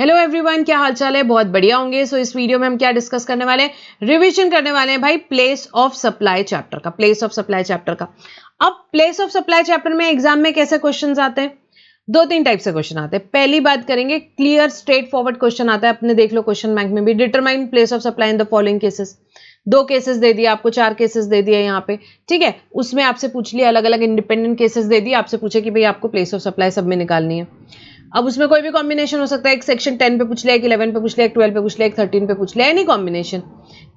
Hello everyone, क्या हाल चाल है? बहुत बढ़िया होंगे। सो इस वीडियो में हम क्या डिस्कस करने वाले हैं? रिवीजन करने वाले हैं भाई प्लेस ऑफ सप्लाई चैप्टर का। प्लेस ऑफ सप्लाई चैप्टर का अब प्लेस ऑफ सप्लाई चैप्टर में एग्जाम में कैसे क्वेश्चंस आते हैं? दो तीन टाइप से क्वेश्चन आते हैं। पहली बात करेंगे, क्लियर स्ट्रेट फॉरवर्ड क्वेश्चन आता है, अपने देख लो क्वेश्चन बैंक में भी। Determine place of supply in the following cases. दो केसेस दे दिया आपको, चार केसेस दे दिए यहाँ पे, ठीक है। उसमें आपसे पूछ लिया, अलग अलग इंडिपेंडेंट केसेस दे दिए, आपसे पूछे कि भाई आपको प्लेस ऑफ सप्लाई सब में निकालनी है। अब उसमें कोई भी कॉम्बिनेशन हो सकता है, एक सेक्शन 10 पे पूछ लिया, एक 11 पे पूछ लिया, एक 12 पे पूछ लिया, एक 13 पे पूछ लिया, एनी कॉम्बिनेशन,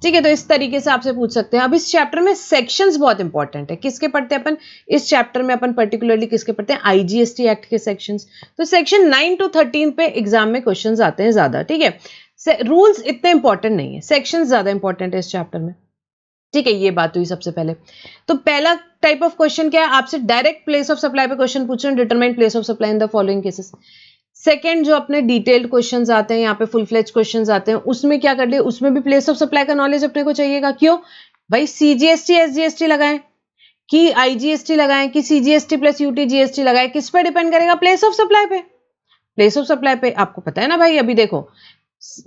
ठीक है। तो इस तरीके से आपसे पूछ सकते हैं। अब इस चैप्टर में सेक्शंस बहुत इंपॉर्टेंट है। किसके पढ़ते हैं अपन इस चैप्टर में? अपन पर्टिकुलरली किसके पढ़ते हैं? आईजीएसटी एक्ट के सेक्शंस। तो सेक्शन 9 to 13 पे एग्जाम में क्वेश्चंस आते हैं ज्यादा, ठीक है। रूल्स इतने इंपॉर्टेंट नहीं है, सेक्शन ज्यादा इंपॉर्टेंट है इस चैप्टर में, ठीक है। ये बात हुई सबसे पहले। तो पहला टाइप ऑफ क्वेश्चन क्या है? आपसे डायरेक्ट प्लेस ऑफ सप्लाई पे क्वेश्चन पूछ रहे हैं, determine place of supply in the following cases. Second, जो अपने डिटेल्ड क्वेश्चंस आते हैं, यहाँ पे फुल फ्लेज क्वेश्चंस आते हैं, उसमें क्या कर लिया, उसमें भी प्लेस ऑफ सप्लाई का नॉलेज अपने को चाहिएगा। क्यों भाई? सीजीएसटी एसजीएसटी लगाएं कि आईजीएसटी लगाएं कि सीजीएसटी प्लस यूटीजीएसटी लगाएं, किस पे डिपेंड करेगा? प्लेस ऑफ सप्लाई पे। प्लेस ऑफ सप्लाई पे आपको पता है ना भाई। अभी देखो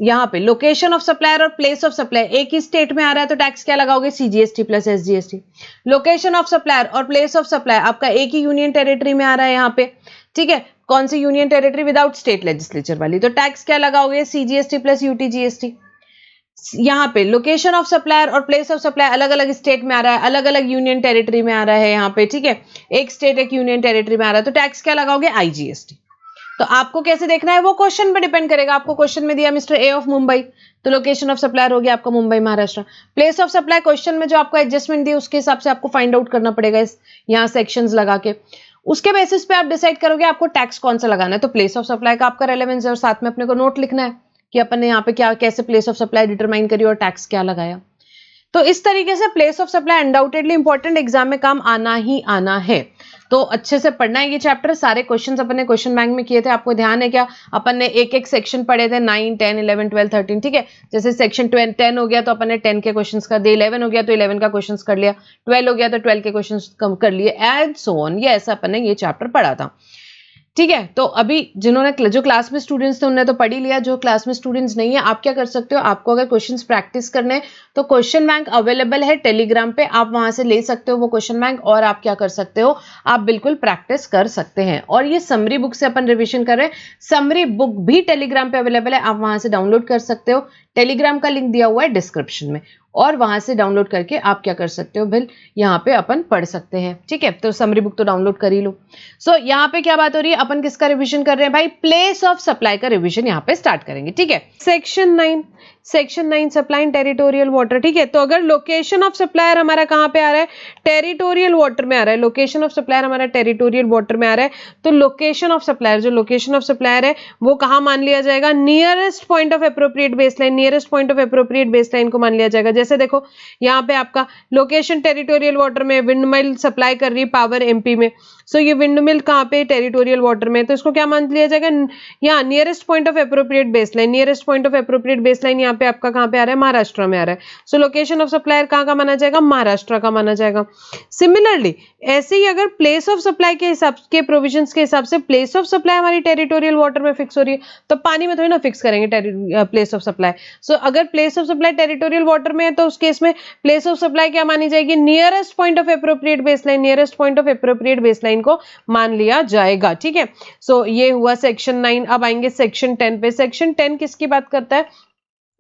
यहाँ पे लोकेशन ऑफ सप्लायर और प्लेस ऑफ सप्लाई एक ही स्टेट में आ रहा है, तो टैक्स क्या लगाओगे? CGST plus SGST. Location of supplier और प्लेस ऑफ सप्लाई आपका एक ही यूनियन टेरिटरी में आ रहा है यहाँ पे, ठीक है। कौन सी union territory? Without state legislature वाली। तो टैक्स क्या लगाओगे? CGST plus UTGST. यहाँ पे लोकेशन ऑफ सप्लायर और प्लेस ऑफ सप्लाई अलग अलग स्टेट में आ रहा है, अलग अलग यूनियन टेरिटरी में आ रहा है यहाँ पे, ठीक है। एक स्टेट एक यूनियन टेरिटरी में आ रहा है, तो टैक्स क्या लगाओगे? आईजीएसटी। तो आपको कैसे देखना है वो क्वेश्चन पे डिपेंड करेगा। आपको क्वेश्चन में दिया मिस्टर ए ऑफ मुंबई, तो लोकेशन ऑफ सप्लायर हो गया आपका Mumbai Maharashtra. Place of supply question में जो आपको एडजस्टमेंट दी उसके हिसाब से आपको फाइंड आउट करना पड़ेगा इस यहाँ सेक्शंस लगा के। उसके बेसिस पे आप डिसाइड करोगे आपको टैक्स कौन सा लगाना है। तो प्लेस ऑफ सप्लाई का आपका रेलेवेंस है और साथ में अपने को नोट लिखना है कि अपन ने यहाँ पे क्या कैसे प्लेस ऑफ सप्लाई डिटरमाइन करी और टैक्स क्या लगाया। तो इस तरीके से place of supply undoubtedly important, exam में काम आना ही आना है। तो अच्छे से पढ़ना है ये चैप्टर। सारे क्वेश्चंस अपन ने क्वेश्चन बैंक में किए थे, आपको ध्यान है क्या? अपन ने एक एक सेक्शन पढ़े थे, 9, 10, 11, 12, 13, ठीक है। जैसे सेक्शन 10 हो गया तो अपन ने 10 के क्वेश्चंस कर दिए, 11 हो गया तो 11 का क्वेश्चंस कर लिया, 12 हो गया तो 12 के क्वेश्चंस कम कर लिए, एंड सो ऑन। ये ऐसा अपन ने ये चैप्टर पढ़ा था, ठीक है। तो अभी जिन्होंने जो क्लास में स्टूडेंट्स थे उन्होंने तो पढ़ ही लिया। जो क्लास में स्टूडेंट्स नहीं है, आप क्या कर सकते हो? आपको अगर क्वेश्चंस प्रैक्टिस करने हैं तो क्वेश्चन बैंक अवेलेबल है टेलीग्राम पे, आप वहां से ले सकते हो वो क्वेश्चन बैंक, और आप क्या कर सकते हो? आप बिल्कुल प्रैक्टिस कर सकते हैं। और ये समरी बुक से अपन रिविजन कर रहे हैं, समरी बुक भी टेलीग्राम पे अवेलेबल है, आप वहां से डाउनलोड कर सकते हो। टेलीग्राम का लिंक दिया हुआ है डिस्क्रिप्शन में, और वहां से डाउनलोड करके आप क्या कर सकते हो? बिल यहाँ पे अपन पढ़ सकते हैं, ठीक है। तो समरी बुक तो डाउनलोड कर ही लो। सो यहाँ पे क्या बात हो रही है? अपन किसका रिवीजन कर रहे हैं भाई? प्लेस ऑफ सप्लाई का रिवीजन यहाँ पे स्टार्ट करेंगे, ठीक है। Section 9 supply in territorial water, ठीक है। तो अगर लोकेशन ऑफ सप्लायर हमारा कहाँ पे आ रहा है? टेरिटोरियल वाटर में आ रहा है। लोकेशन ऑफ सप्लायर हमारा टेरिटोरियल वाटर में आ रहा है, तो लोकेशन ऑफ सप्लायर, जो लोकेशन ऑफ सप्लायर है वो कहाँ मान लिया जाएगा? Nearest point of appropriate baseline, nearest point of appropriate baseline को मान लिया जाएगा। जैसे देखो यहाँ पे आपका लोकेशन टेरिटोरियल वाटर में, विंडमिल सप्लाई कर रही है पावर एमपी में, सो ये विंडमिल कहाँ पे? टेरिटोरियल वाटर में, तो इसको क्या मान लिया जाएगा? यहाँ nearest point of appropriate baseline. Nearest point of appropriate baseline यहाँ पे आपका कहाँ पे आ रहा है? महाराष्ट्र में आ रहा है। सो लोकेशन ऑफ सप्लायर कहाँ का माना जाएगा? महाराष्ट्र का माना जाएगा। सिमिलरली ऐसे ही अगर प्लेस ऑफ सप्लाई के हिसाब के प्रोविजंस के हिसाब से प्लेस ऑफ सप्लाई हमारी टेरिटोरियल वाटर में फिक्स हो रही है, तो पानी में थोड़ी ना फिक्स करेंगे प्लेस ऑफ सप्लाई। सो अगर place of supply territorial water में है तो उस केस में प्लेस ऑफ सप्लाई क्या मानी जाएगी? Nearest point of appropriate baseline, nearest point of appropriate baseline को मान लिया जाएगा, ठीक है। सो ये हुआ सेक्शन 9। अब आएंगे सेक्शन 10 पे। सेक्शन 10 किसकी बात करता है?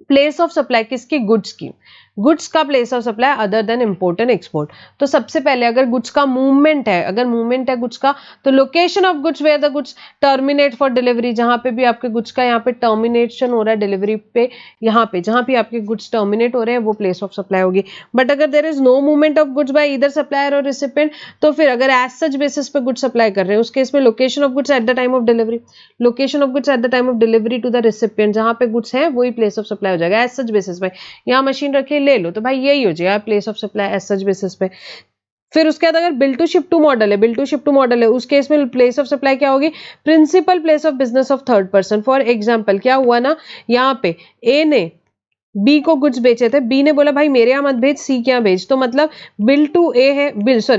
प्लेस ऑफ सप्लाई किसकी? गुड्स की। गुड्स का place of supply other than import and export. तो सबसे पहले अगर गुड्स का मूवमेंट है, अगर मूवमेंट है गुड्स का, तो location of goods where the goods terminate for delivery, जहां पे भी आपके गुड्स का यहाँ पे टर्मिनेशन हो रहा है डिलीवरी पे, यहाँ पे जहां भी आपके गुड्स टर्मिनेट हो रहे हैं वो प्लेस ऑफ सप्लाई होगी। बट अगर there is no movement of goods by either supplier और रिसिपिएंट, तो फिर अगर एज सच बेसिस पे गुड्स सप्लाई कर रहे हैं उस केस में location of goods at the time of delivery, location of goods at the time of delivery to the recipient, जहां पे गुड्स है वही प्लेस ऑफ सप्लाई हो जाएगा एज सच बेसिस पे। यहाँ मशीन रखी ले लो, तो भाई यही हो जाएगा place of supply as such basis पे। फिर उसके बाद अगर bill to ship to model है, bill to ship to model है, उस केस में प्लेस ऑफ सप्लाई क्या होगी? Principal place of business of third person. For example क्या हुआ ना, यहाँ पे ए ने बी को गुड्स बेचे थे, बी ने बोला भाई मेरे यहाँ मत भेज, सी के यहाँ भेज, तो मतलब बिल टू ए है,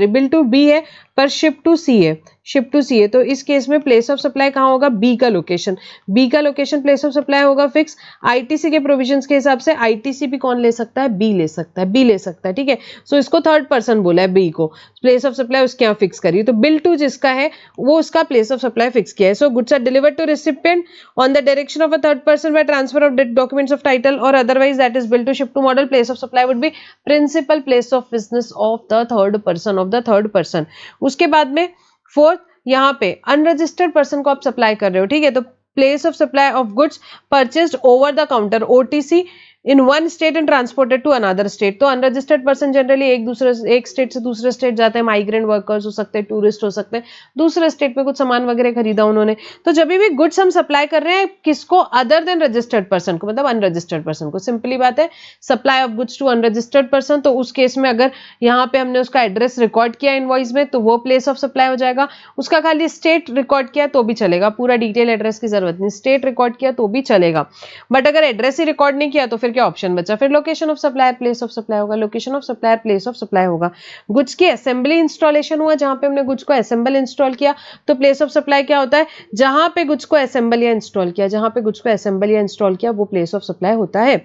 बिल टू बी है, पर शिप टू सी है, शिप टू सी है, तो इस केस में प्लेस ऑफ सप्लाई कहाँ होगा, बी का लोकेशन, बी का लोकेशन प्लेस ऑफ सप्लाई होगा फिक्स। आईटीसी के प्रोविजंस के हिसाब से आईटीसी भी कौन ले सकता है, बी ले सकता है, बी ले सकता है, ठीक है। सो इसको थर्ड पर्सन बोला है, बी को प्लेस ऑफ सप्लाई उसके यहाँ फिक्स करिए, तो बिल टू जिसका है वो उसका प्लेस ऑफ सप्लाई फिक्स किया है। So goods are delivered to recipient on the direction of a third person by transfer of documents of title और otherwise that is bill to ship to model, place of supply would be principal place of business of the third person. उसके बाद में fourth, यहाँ पे unregistered person को आप supply कर रहे हो, ठीक है, तो place of supply of goods purchased over the counter OTC in one state and transported to another state. तो अनरजिस्टर्ड पर्सन जनरली एक स्टेट से दूसरे स्टेट जाते हैं, माइग्रेंट वर्कर्स हो सकते हैं, टूरिस्ट हो सकते हैं, दूसरे स्टेट में कुछ सामान वगैरह खरीदा उन्होंने, तो जब भी गुड्स हम सप्लाई कर रहे हैं किसको, अदर देन रजिस्टर्ड पर्सन को, मतलब अनरजिस्टर्ड पर्सन को, सिंपली बात है supply of goods to unregistered person, तो उस केस में अगर यहाँ पे हमने उसका एड्रेस रिकॉर्ड किया इनवॉइस में तो वो प्लेस ऑफ सप्लाई हो जाएगा, उसका खाली स्टेट रिकॉर्ड किया तो भी चलेगा, पूरा डिटेल एड्रेस की जरूरत नहीं, स्टेट रिकॉर्ड किया तो भी चलेगा, बट अगर एड्रेस ही रिकॉर्ड नहीं किया तो फिर क्या ऑप्शन बचा, फिर location of supplier place of supply होगा, location of supplier place of supply होगा। गुड्स की असेंबली इंस्टॉलेशन हुआ, जहां पे हमने गुड्स को असेंबल इंस्टॉल किया, तो प्लेस ऑफ सप्लाई क्या होता है, जहां पे गुड्स को असेंबल या इंस्टॉल किया, जहां पे गुड्स को असेंबल या इंस्टॉल किया वो प्लेस ऑफ सप्लाई होता है,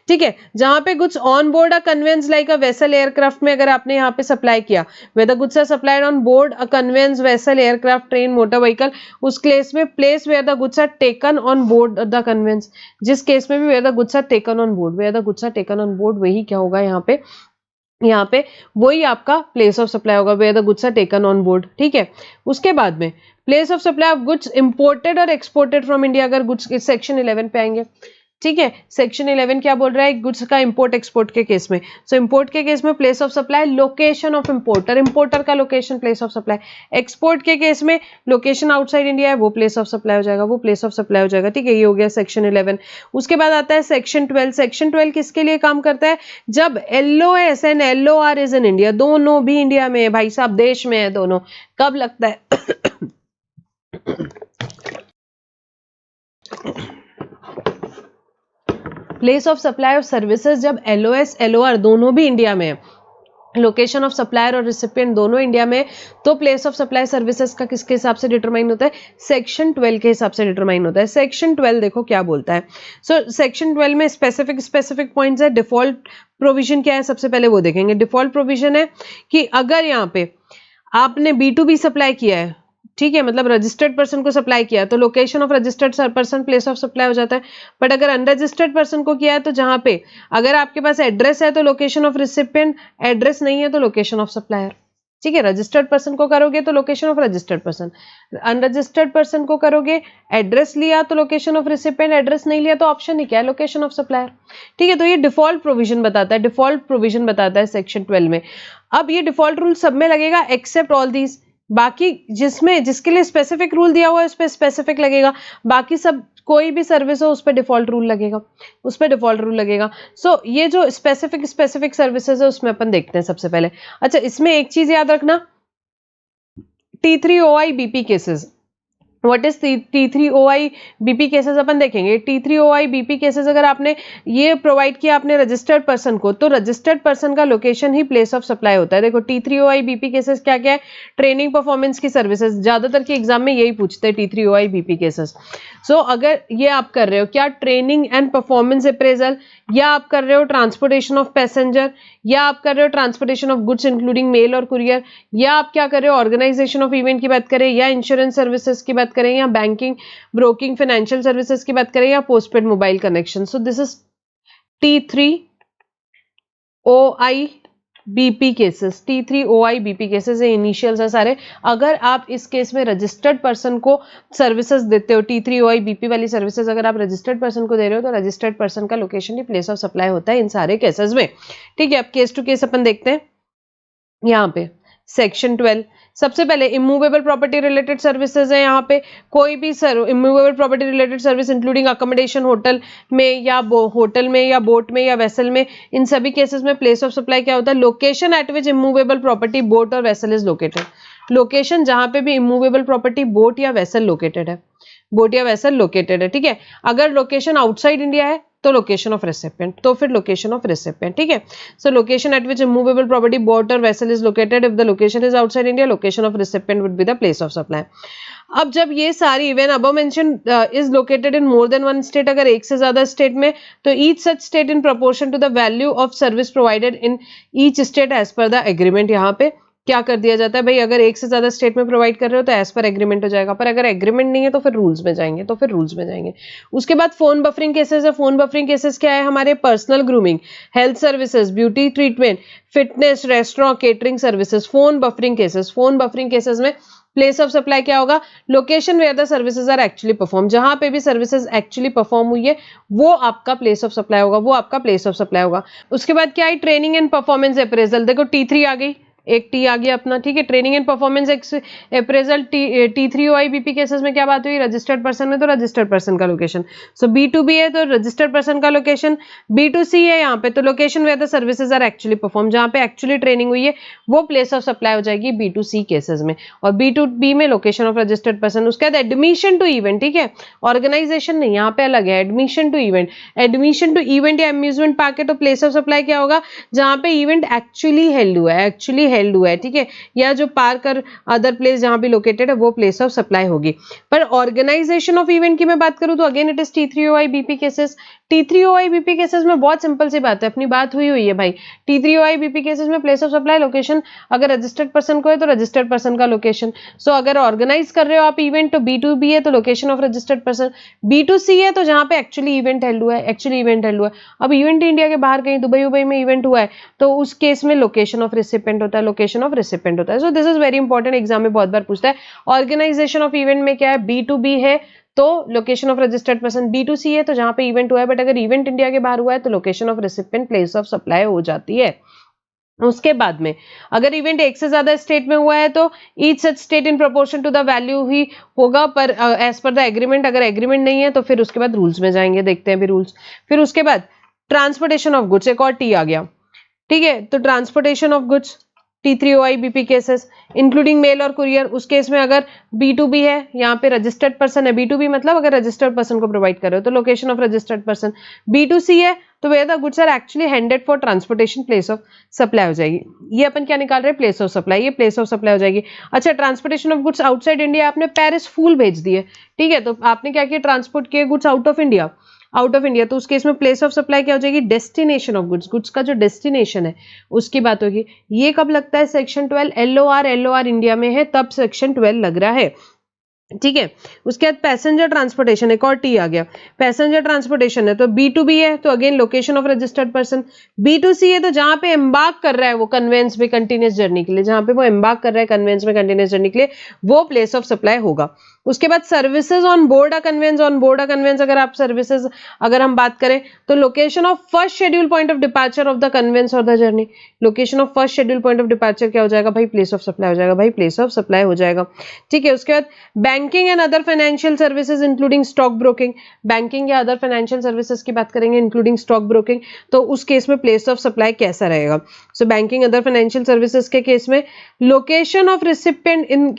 ठीक है। जहां पे goods on board a conveyance like a vessel aircraft में अगर आपने यहाँ पे सप्लाई किया, whether goods are supplied on board a conveyance vessel aircraft train motor vehicle, उस केस में place where the goods are taken on board the conveyance, जिस case में भी where the goods are taken on board, where the goods are taken on board, वही क्या होगा यहाँ पे वही आपका प्लेस ऑफ सप्लाई होगा, where the goods are taken on board, ठीक है। उसके बाद में place of supply of goods imported और एक्सपोर्टेड फ्रॉम इंडिया, अगर गुड्स सेक्शन 11 पे आएंगे, ठीक है। सेक्शन 11 क्या बोल रहा है, गुड्स का इंपोर्ट एक्सपोर्ट के केस में, सो इंपोर्ट के केस में place of supply location of importer, importer का location place of supply, export के केस में लोकेशन आउटसाइड इंडिया है वो प्लेस ऑफ सप्लाई हो जाएगा, वो प्लेस ऑफ सप्लाई हो जाएगा, ठीक है। ये हो गया सेक्शन 11। उसके बाद आता है सेक्शन 12। सेक्शन 12 किसके लिए काम करता है, जब LOS and LOR is in India, दोनों भी इंडिया में है भाई साहब, देश में है दोनों, कब लगता है place of supply of services, जब LOS LOR दोनों भी इंडिया में है, लोकेशन ऑफ सप्लायर और रिसिपिएंट दोनों इंडिया में, तो प्लेस ऑफ सप्लाई सर्विसेज का किसके हिसाब से डिटरमाइन होता है, सेक्शन 12 के हिसाब से डिटरमाइन होता है। सेक्शन 12 देखो क्या बोलता है, सो सेक्शन 12 में स्पेसिफिक पॉइंट्स है। डिफॉल्ट प्रोविजन क्या है, सबसे पहले वो देखेंगे। डिफॉल्ट प्रोविजन है कि अगर यहाँ पे आपने B2B सप्लाई किया है, ठीक है, मतलब रजिस्टर्ड पर्सन को सप्लाई किया तो location of registered person place of supply हो जाता है, बट अगर अनरजिस्टर्ड पर्सन को किया है तो जहां पे अगर आपके पास एड्रेस है तो लोकेशन ऑफ रिसिपिएंट, एड्रेस नहीं है तो लोकेशन ऑफ सप्लायर, ठीक है। रजिस्टर्ड पर्सन को करोगे तो location of registered person, unregistered person को करोगे, एड्रेस लिया तो लोकेशन ऑफ रिसिपिएंट, एड्रेस नहीं लिया तो ऑप्शन ही क्या है, लोकेशन ऑफ सप्लायर, ठीक है। तो ये डिफॉल्ट प्रोविजन बताता है, डिफॉल्ट प्रोविजन बताता है सेक्शन 12 में। अब ये डिफॉल्ट रूल सब में लगेगा एक्सेप्ट ऑल दीज, बाकी जिसके लिए स्पेसिफिक रूल दिया हुआ है उस पर स्पेसिफिक लगेगा, बाकी सब कोई भी सर्विस हो उस पर डिफॉल्ट रूल लगेगा, उस पर डिफॉल्ट रूल लगेगा। सो ये जो स्पेसिफिक सर्विसेज है उसमें अपन देखते हैं सबसे पहले। अच्छा, इसमें एक चीज याद रखना, T3OI BP cases, what is T3OI BP cases अपन देखेंगे। T3OI BP केसेस अगर आपने ये प्रोवाइड किया आपने रजिस्टर्ड पर्सन को, तो रजिस्टर्ड पर्सन का location he place of supply होता है। देखो T3OI BP केसेस क्या क्या है, ट्रेनिंग परफॉर्मेंस की सर्विसेज, ज्यादातर के एग्जाम में यही पूछते हैं T3OI BP केसेस। सो अगर ये आप कर रहे हो क्या, ट्रेनिंग एंड परफॉर्मेंस अप्रेजल, या आप कर रहे हो ट्रांसपोर्टेशन ऑफ पैसेंजर, या आप कर रहे हो transportation of goods including mail और कुरियर, या आप क्या कर रहे हो ऑर्गेनाइजेशन ऑफ इवेंट की बात करें, या इंश्योरेंस सर्विसेज की बात करें, या बैंकिंग ब्रोकिंग फाइनेंशियल सर्विसेज की बात करें, या postpaid mobile connection. So this is T3OI BP cases, T3OI BP cases है, इनिशियल्स है सारे। अगर आप इस केस में रजिस्टर्ड पर्सन को सर्विसेज देते हो, T3OI BP वाली सर्विसेज अगर आप रजिस्टर्ड पर्सन को दे रहे हो तो रजिस्टर्ड पर्सन का location he place of supply होता है इन सारे केसेस में, ठीक है। अब केस टू केस अपन देखते हैं। यहाँ पे सेक्शन 12 सबसे पहले इमूवेबल प्रॉपर्टी रिलेटेड सर्विसेज है। यहाँ पे कोई भी immovable property related service including accommodation hotel में या बोट में या वेसल में, इन सभी केसेस में प्लेस ऑफ सप्लाई क्या होता है, location at which immovable property boat और वेसल इज लोकेटेड, लोकेशन जहां पे भी इमूवेबल प्रॉपर्टी बोट या वेसल लोकेटेड है, बोट या वेसल लोकेटेड है, ठीक है। अगर लोकेशन आउटसाइड इंडिया है तो लोकेशन ऑफ रेसिपिएंट, तो फिर लोकेशन ऑफ रेसिपिएंट, ठीक है। So location at which movable property boat और vessel is located, if the location is outside India, location of recipient would be the place of supply. अब जब ये सारी even above mention is located in more than one state, अगर एक से ज्यादा state में, तो each such state in proportion to the value of service provided in each state as per the agreement. यहाँ पे क्या कर दिया जाता है भाई, अगर एक से ज्यादा स्टेट में प्रोवाइड कर रहे हो तो एज पर एग्रीमेंट हो जाएगा, पर अगर एग्रीमेंट नहीं है तो फिर रूल्स में जाएंगे, तो फिर रूल्स में जाएंगे। उसके बाद फोन बफरिंग केसेस है। फोन बफरिंग केसेस क्या है हमारे, personal grooming, health services, beauty treatment, fitness, restaurant, catering services, phone buffering cases. Phone buffering cases में प्लेस ऑफ सप्लाई क्या होगा, location where the services are actually perform, जहां पे भी सर्विसेज एक्चुअली परफॉर्म हुई है वो आपका प्लेस ऑफ सप्लाई होगा, वो आपका प्लेस ऑफ सप्लाई होगा। उसके बाद क्या है, ट्रेनिंग एंड परफॉर्मेंस अप्रेजल। देखो T3 आ गई, एक टी आ गया अपना, ठीक है। Training and performance appraisal, T3OI-BP cases में क्या बात हुई, रजिस्टर्ड पर्सन में तो रजिस्टर्ड पर्सन का लोकेशन, सो B2B है तो रजिस्टर्ड पर्सन का लोकेशन, B2C है यहाँ पे तो location where the services are actually perform, जहाँ पे एक्चुअली ट्रेनिंग हुई है वो प्लेस ऑफ सप्लाई हो जाएगी B2C केसेस में, और B2B में लोकेशन ऑफ रजिस्टर्ड पर्सन। उसके बाद एडमिशन टू इवेंट, ठीक है, ऑर्गेनाइजेशन नहीं, यहाँ पे अलग है, admission to event. Admission to event या अम्यूजमेंट पार्क है तो प्लेस ऑफ सप्लाई क्या होगा, जहाँ पे इवेंट एक्चुअली हेल्ड हुआ है, एक्चुअली हेल्ड हुआ है, ठीक है, या जो पार्क और अदर प्लेस जहां भी लोकेटेड है वो प्लेस ऑफ सप्लाई होगी। पर ऑर्गेनाइजेशन ऑफ इवेंट की मैं बात करूं तो again it is T3OI-BP cases. T3OI-BP cases में बहुत सिंपल सी बात है, अपनी बात हुई है भाई। T3OI-BP केसेस में प्लेस ऑफ सप्लाई लोकेशन अगर रजिस्टर्ड पर्सन को है तो रजिस्टर्ड पर्सन का लोकेशन, सो अगर ऑर्गेनाइज कर रहे हो आप इवेंट तो B2B है तो location of registered person, B2C है तो जहां पे एक्चुअली इवेंट हेल्ड हुआ है, एक्चुअली इवेंट हेल्ड हुआ है। अब इवेंट इंडिया के बाहर कहीं दुबई में इवेंट हुआ है तो उस केस में लोकेशन ऑफ रेसिपिएंट होता है, लोकेशन ऑफ रेसिपिएंट होता है। So this is very important, exam में बहुत बार पूछता है। ऑर्गेनाइजेशन ऑफ इवेंट में क्या है, B2B है तो location of registered person, B2C है तो जहां पे इवेंट हुआ है, बट अगर इवेंट इंडिया के बाहर हुआ है तो location of recipient place of supply हो जाती है। उसके बाद में अगर इवेंट एक से ज्यादा स्टेट में हुआ है तो each such state in proportion to the value ही होगा, पर एज पर द एग्रीमेंट, अगर एग्रीमेंट नहीं है तो फिर उसके बाद रूल्स में जाएंगे, देखते हैं भी रूल्स। फिर उसके बाद ट्रांसपोर्टेशन ऑफ गुड्स, एक और T आ गया, ठीक है, तो transportation of goods T3OI-BP cases including mail और कुरियर। उस केस में अगर B2B है, यहाँ पे रजिस्टर्ड पर्सन है, B2B मतलब अगर रजिस्टर्ड पर्सन को प्रोवाइड कर रहे हो तो location of registered person, B2C है तो where the goods are actually handed for transportation place of supply हो जाएगी। ये अपन क्या निकाल रहे हैं, प्लेस ऑफ सप्लाई, ये प्लेस ऑफ सप्लाई हो जाएगी। अच्छा, transportation of goods outside India, आपने पेरिस फूल भेज दिए, ठीक है, तो आपने क्या किया, ट्रांसपोर्ट किए गुड्स आउट ऑफ इंडिया, तो उस केस में प्लेस ऑफ सप्लाई क्या हो जाएगी, डेस्टिनेशन ऑफ गुड्स, गुड्स का जो डेस्टिनेशन है उसकी बात होगी। ये कब लगता है, सेक्शन 12 LOR इंडिया में है तब सेक्शन 12 लग रहा है, ठीक है। उसके बाद पैसेंजर ट्रांसपोर्टेशन, एक और T आ गया, पैसेंजर ट्रांसपोर्टेशन है तो B2B है तो again location of registered person, B2C है तो जहां पे एम्बार्क कर रहा है वो कन्वेंस में कंटिन्यूअस जर्नी के लिए, जहां पे वो एम्बार्क कर रहा है कन्वेंस में कंटिन्यूअस जर्नी के लिए वो प्लेस ऑफ सप्लाई होगा। उसके बाद services on board a conveyance, on board a conveyance अगर आप सर्विसेज अगर हम बात करें तो location of first schedule point of departure of the conveyance और the journey, location of first schedule point of departure क्या हो जाएगा भाई, प्लेस ऑफ सप्लाई हो जाएगा, भाई प्लेस ऑफ सप्लाई हो जाएगा, ठीक है। उसके बाद banking and other financial services including stock broking, banking या अदर फाइनेंशियल सर्विसेज की बात करेंगे इंक्लूडिंग स्टॉक ब्रोकिंग, तो उस केस में प्लेस ऑफ सप्लाई कैसा रहेगा। सो बैंकिंग अदर फाइनेंशियल सर्विसेज के केस में location of recipient in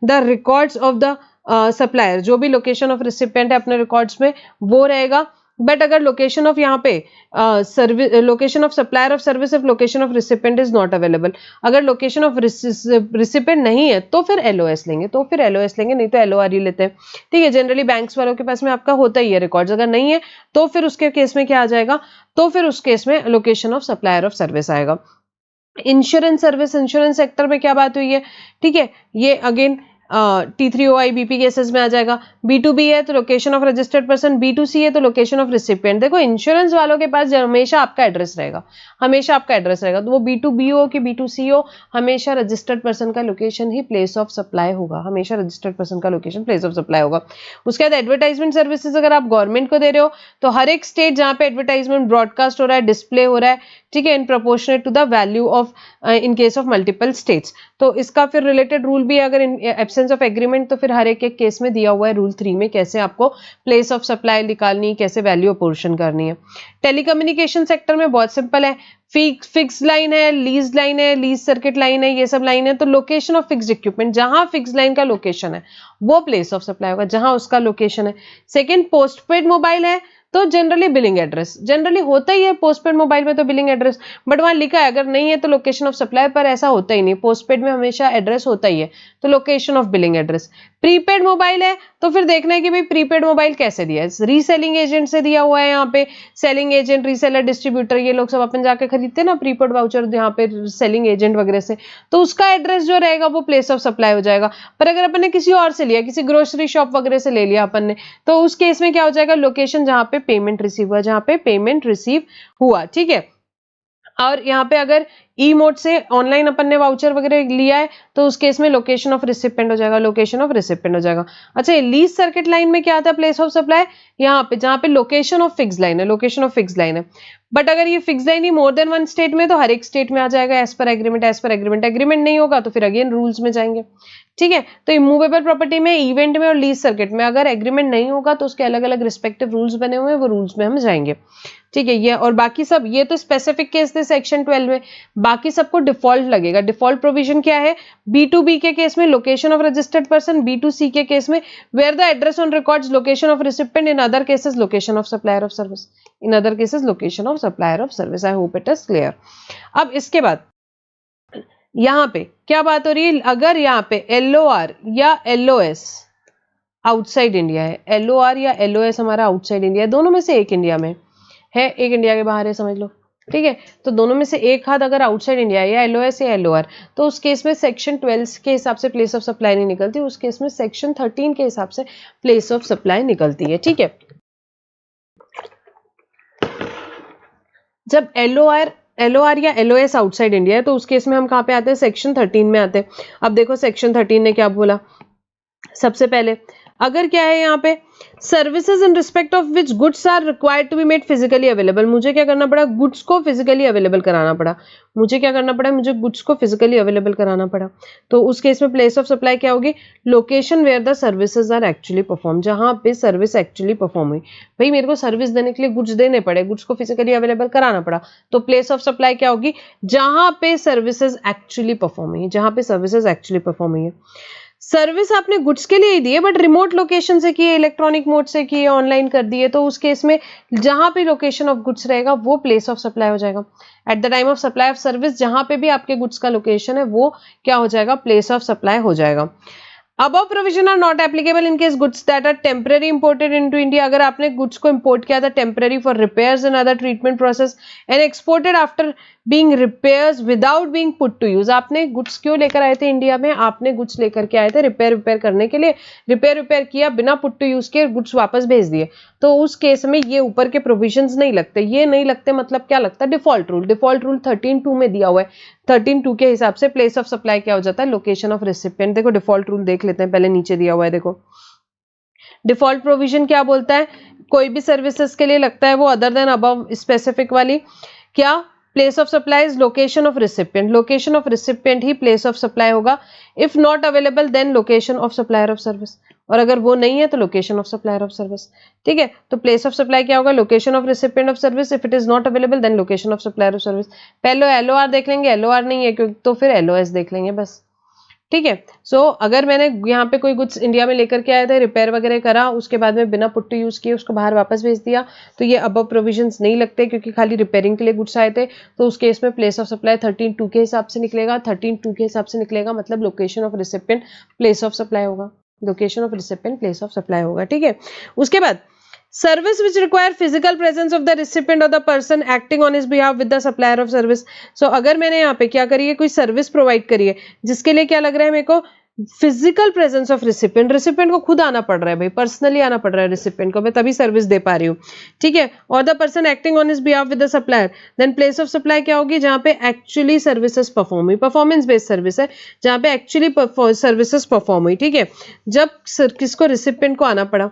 the records of the supplier, जो भी लोकेशन ऑफ रिसिपिएंट है अपने रिकॉर्ड्स में वो रहेगा। बट अगर लोकेशन ऑफ यहाँ पे location of supplier of service if location of recipient is not available, अगर लोकेशन ऑफ रिसिपिएंट नहीं है तो फिर LOS लेंगे, नहीं तो LOR ही लेते हैं, ठीक है। जनरली बैंक्स वालों के पास में आपका होता ही है रिकॉर्ड्स, अगर नहीं है तो फिर उसके केस में क्या आ जाएगा, तो फिर उस केस में location of supplier of service आएगा। इंश्योरेंस सर्विस, इंश्योरेंस सेक्टर में क्या बात हुई है, ठीक है, ये अगेन T3OI-BP केसेस में आ जाएगा। B2B है तो location of registered person, B2C है तो लोकेशन ऑफ रिसिपिएंट। देखो इंश्योरेंस वालों के पास हमेशा आपका एड्रेस रहेगा, तो वो B2B हो कि B2C हो, हमेशा रजिस्टर्ड पर्सन का location he place of supply होगा, हमेशा रजिस्टर्ड पर्सन का लोकेशन प्लेस ऑफ सप्लाई होगा। उसके बाद एडवर्टाइजमेंट सर्विसेज अगर आप गवर्नमेंट को दे रहे हो तो हर एक स्टेट जहां पे एडवर्टाइजमेंट ब्रॉडकास्ट हो रहा है, डिस्प्ले हो रहा है, ठीक है, in proportionate to the value of in case of multiple states, तो इसका फिर रिलेटेड रूल भी अगर इन एब्सेंस ऑफ एग्रीमेंट तो फिर हर एक केस में दिया हुआ है रूल 3 में कैसे आपको प्लेस ऑफ सप्लाई निकालनी, कैसे वैल्यू अपोर्शन करनी है। टेलीकम्युनिकेशन सेक्टर में बहुत सिंपल है, फिक्स लाइन है, लीज सर्किट लाइन है, ये सब लाइन है, तो लोकेशन ऑफ फिक्स्ड इक्विपमेंट, जहां फिक्स लाइन का लोकेशन है वो प्लेस ऑफ सप्लाई होगा, जहां उसका लोकेशन है। सेकंड पोस्टपेड मोबाइल है तो जनरली बिलिंग एड्रेस जनरली होता ही है पोस्टपेड मोबाइल में, तो बिलिंग एड्रेस, बट वहां लिखा है, अगर नहीं है तो लोकेशन ऑफ सप्लाई, पर ऐसा होता ही नहीं, पोस्टपेड में हमेशा एड्रेस होता ही है, तो location of billing address. Prepaid mobile है तो फिर देखना है कि भाई प्रीपेड मोबाइल कैसे दिया है, रीसेलिंग एजेंट से दिया हुआ है, यहाँ पे सेलिंग एजेंट, रीसेलर, डिस्ट्रीब्यूटर, ये लोग सब अपन जाके खरीदते हैं ना प्रीपेड वाउचर यहाँ पे सेलिंग एजेंट वगैरह से, तो उसका एड्रेस जो रहेगा वो प्लेस ऑफ सप्लाई हो जाएगा। पर अगर अपन ने किसी और से लिया, किसी ग्रोसरी शॉप वगैरह से ले लिया अपन ने, तो उस केस में क्या हो जाएगा, लोकेशन जहां पे पेमेंट रिसीव हुआ, जहां पे पेमेंट रिसीव हुआ, ठीक है। और यहाँ पे अगर ई मोड से ऑनलाइन अपन ने वाउचर वगैरह लिया है तो उस केस में लोकेशन ऑफ रिसिपेंट हो जाएगा, लोकेशन ऑफ रिसिपेंट हो जाएगा। अच्छा, लीज सर्किट लाइन में क्या आता है प्लेस ऑफ सप्लाई, यहाँ पे जहाँ पे लोकेशन ऑफ फिक्स लाइन है, लोकेशन ऑफ फिक्स लाइन है। बट अगर ये फिक्स लाइन ही मोर देन वन स्टेट में, तो हर एक स्टेट में आ जाएगा as per agreement, as per agreement. Agreement नहीं होगा तो फिर अगेन रूल्स में जाएंगे, ठीक है। तो इमूवेबल प्रॉपर्टी में, इवेंट में और लीज सर्किट में अगर एग्रीमेंट नहीं होगा तो उसके अलग अलग रिस्पेक्टिव रूल्स बने हुए हैं, वो रूल्स में हम जाएंगे, ठीक है। ये और बाकी सब, ये तो स्पेसिफिक केस थे सेक्शन 12 में, बाकी सबको डिफॉल्ट लगेगा। डिफॉल्ट प्रोविजन क्या है, B2B के केस में location of registered person, B2C के केस में where the address on records location of recipient, in other cases location of supplier of service, in other cases location of supplier of service. I hope it is clear. अब इसके बाद यहाँ पे क्या बात हो रही है, अगर यहाँ पे LOR या LOS आउटसाइड इंडिया है, LOR या LOS हमारा आउटसाइड इंडिया है, दोनों में से एक इंडिया में है, एक इंडिया के बाहर है, समझ लो, ठीक है। तो दोनों में से एक हाथ अगर आउटसाइड इंडिया है, या LOS या LOR, तो उस केस में सेक्शन 12 के हिसाब से प्लेस ऑफ सप्लाई नहीं निकलती, उस केस में सेक्शन 13 के हिसाब से प्लेस ऑफ सप्लाई निकलती है, ठीक है। जब LOR या LOS आउटसाइड इंडिया है तो उस केस में हम कहाँ पे आते हैं, सेक्शन 13 में आते हैं। अब देखो सेक्शन 13 ने क्या बोला, सबसे पहले अगर क्या है यहाँ पे, services in respect of which goods are required to be made physically available, मुझे क्या करना पड़ा, गुड्स को फिजिकली अवेलेबल कराना पड़ा, मुझे क्या करना पड़ा, मुझे गुड्स को फिजिकली अवेलेबल कराना पड़ा। तो उस केस में प्लेस ऑफ सप्लाई क्या होगी, location where the services are actually perform, जहां पे सर्विस एक्चुअली परफॉर्म हुई। भाई मेरे को सर्विस देने के लिए गुड्स देने पड़े, गुड्स को फिजिकली अवेलेबल कराना पड़ा, तो प्लेस ऑफ सप्लाई क्या होगी, जहां पे सर्विसेज एक्चुअली परफॉर्म हुई, जहां पे सर्विसेज एक्चुअली परफॉर्म हुई है। सर्विस आपने गुड्स के लिए ही दी है बट रिमोट लोकेशन से की है, इलेक्ट्रॉनिक मोड से की है, ऑनलाइन कर दी है, तो उस केस में जहां पे लोकेशन ऑफ गुड्स रहेगा वो प्लेस ऑफ सप्लाई हो जाएगा। Eight the time of supply of service जहां पे भी आपके गुड्स का लोकेशन है वो क्या हो जाएगा, प्लेस ऑफ सप्लाई हो जाएगा। Above provision are not applicable in case goods that are temporary imported into India, अगर आपने गुड्स को इंपोर्ट किया था temporary for repairs and other treatment process and exported after being repairs without being put to use, आपने goods क्यों लेकर आए थे इंडिया में, आपने गुड्स लेकर के आए थे रिपेयर करने के लिए, रिपेयर किया बिना पुट टू यूज के गुड्स वापस भेज दिए, तो उस केस में ये ऊपर के प्रोविजंस नहीं लगते। ये नहीं लगते मतलब क्या लगता है, डिफॉल्ट रूल 13(2) में दिया हुआ है, 13(2) के हिसाब से प्लेस ऑफ सप्लाई क्या हो जाता है, लोकेशन ऑफ रेसिपिएंट। देखो डिफॉल्ट रूल देख लेते हैं, पहले नीचे दिया हुआ है, देखो डिफॉल्ट प्रोविजन क्या बोलता है, कोई भी सर्विसेज के लिए लगता है वो अदर देन अबव स्पेसिफिक वाली, क्या place of supply is location of recipient, location of recipient ही प्लेस ऑफ सप्लाई होगा। If not available then location of supplier of service, और अगर वो नहीं है तो location of supplier of service, ठीक है। तो प्लेस ऑफ सप्लाई क्या होगा, location of recipient of service, if it is not available then location of supplier of service. पहले LOR देख लेंगे, LOR नहीं है क्योंकि, तो फिर LOS देख लेंगे बस, ठीक है। सो अगर मैंने यहाँ पे कोई गुड्स इंडिया में लेकर के आया था, रिपेयर वगैरह करा, उसके बाद में बिना पुट टू यूज किए उसको बाहर वापस भेज दिया, तो ये अबव प्रोविजंस नहीं लगते क्योंकि खाली रिपेयरिंग के लिए गुड्स आए थे, तो उस केस में प्लेस ऑफ सप्लाई 13(2) के हिसाब से निकलेगा, 13(2) के हिसाब से निकलेगा, मतलब location of recipient place of supply होगा, location of recipient place of supply होगा, ठीक है। उसके बाद service which require physical presence of the recipient और the person acting on his behalf with the supplier of service. So अगर मैंने यहाँ पे क्या करी है, कोई सर्विस प्रोवाइड करी है जिसके लिए क्या लग रहा है मेरे को, physical presence of recipient, recipient को खुद आना पड़ रहा है, भाई पर्सनली आना पड़ रहा है रिसिपिएंट को, मैं तभी सर्विस दे पा रही हूँ, ठीक है। और the person acting on his behalf with the supplier, then place of supply क्या होगी, जहां पे एक्चुअली सर्विसेज परफॉर्म हुई, परफॉर्मेंस बेस्ड सर्विस है, जहां पे एक्चुअली सर्विसेज परफॉर्म हुई, ठीक है, जब किसको, रिसिपिएंट को आना पड़ा।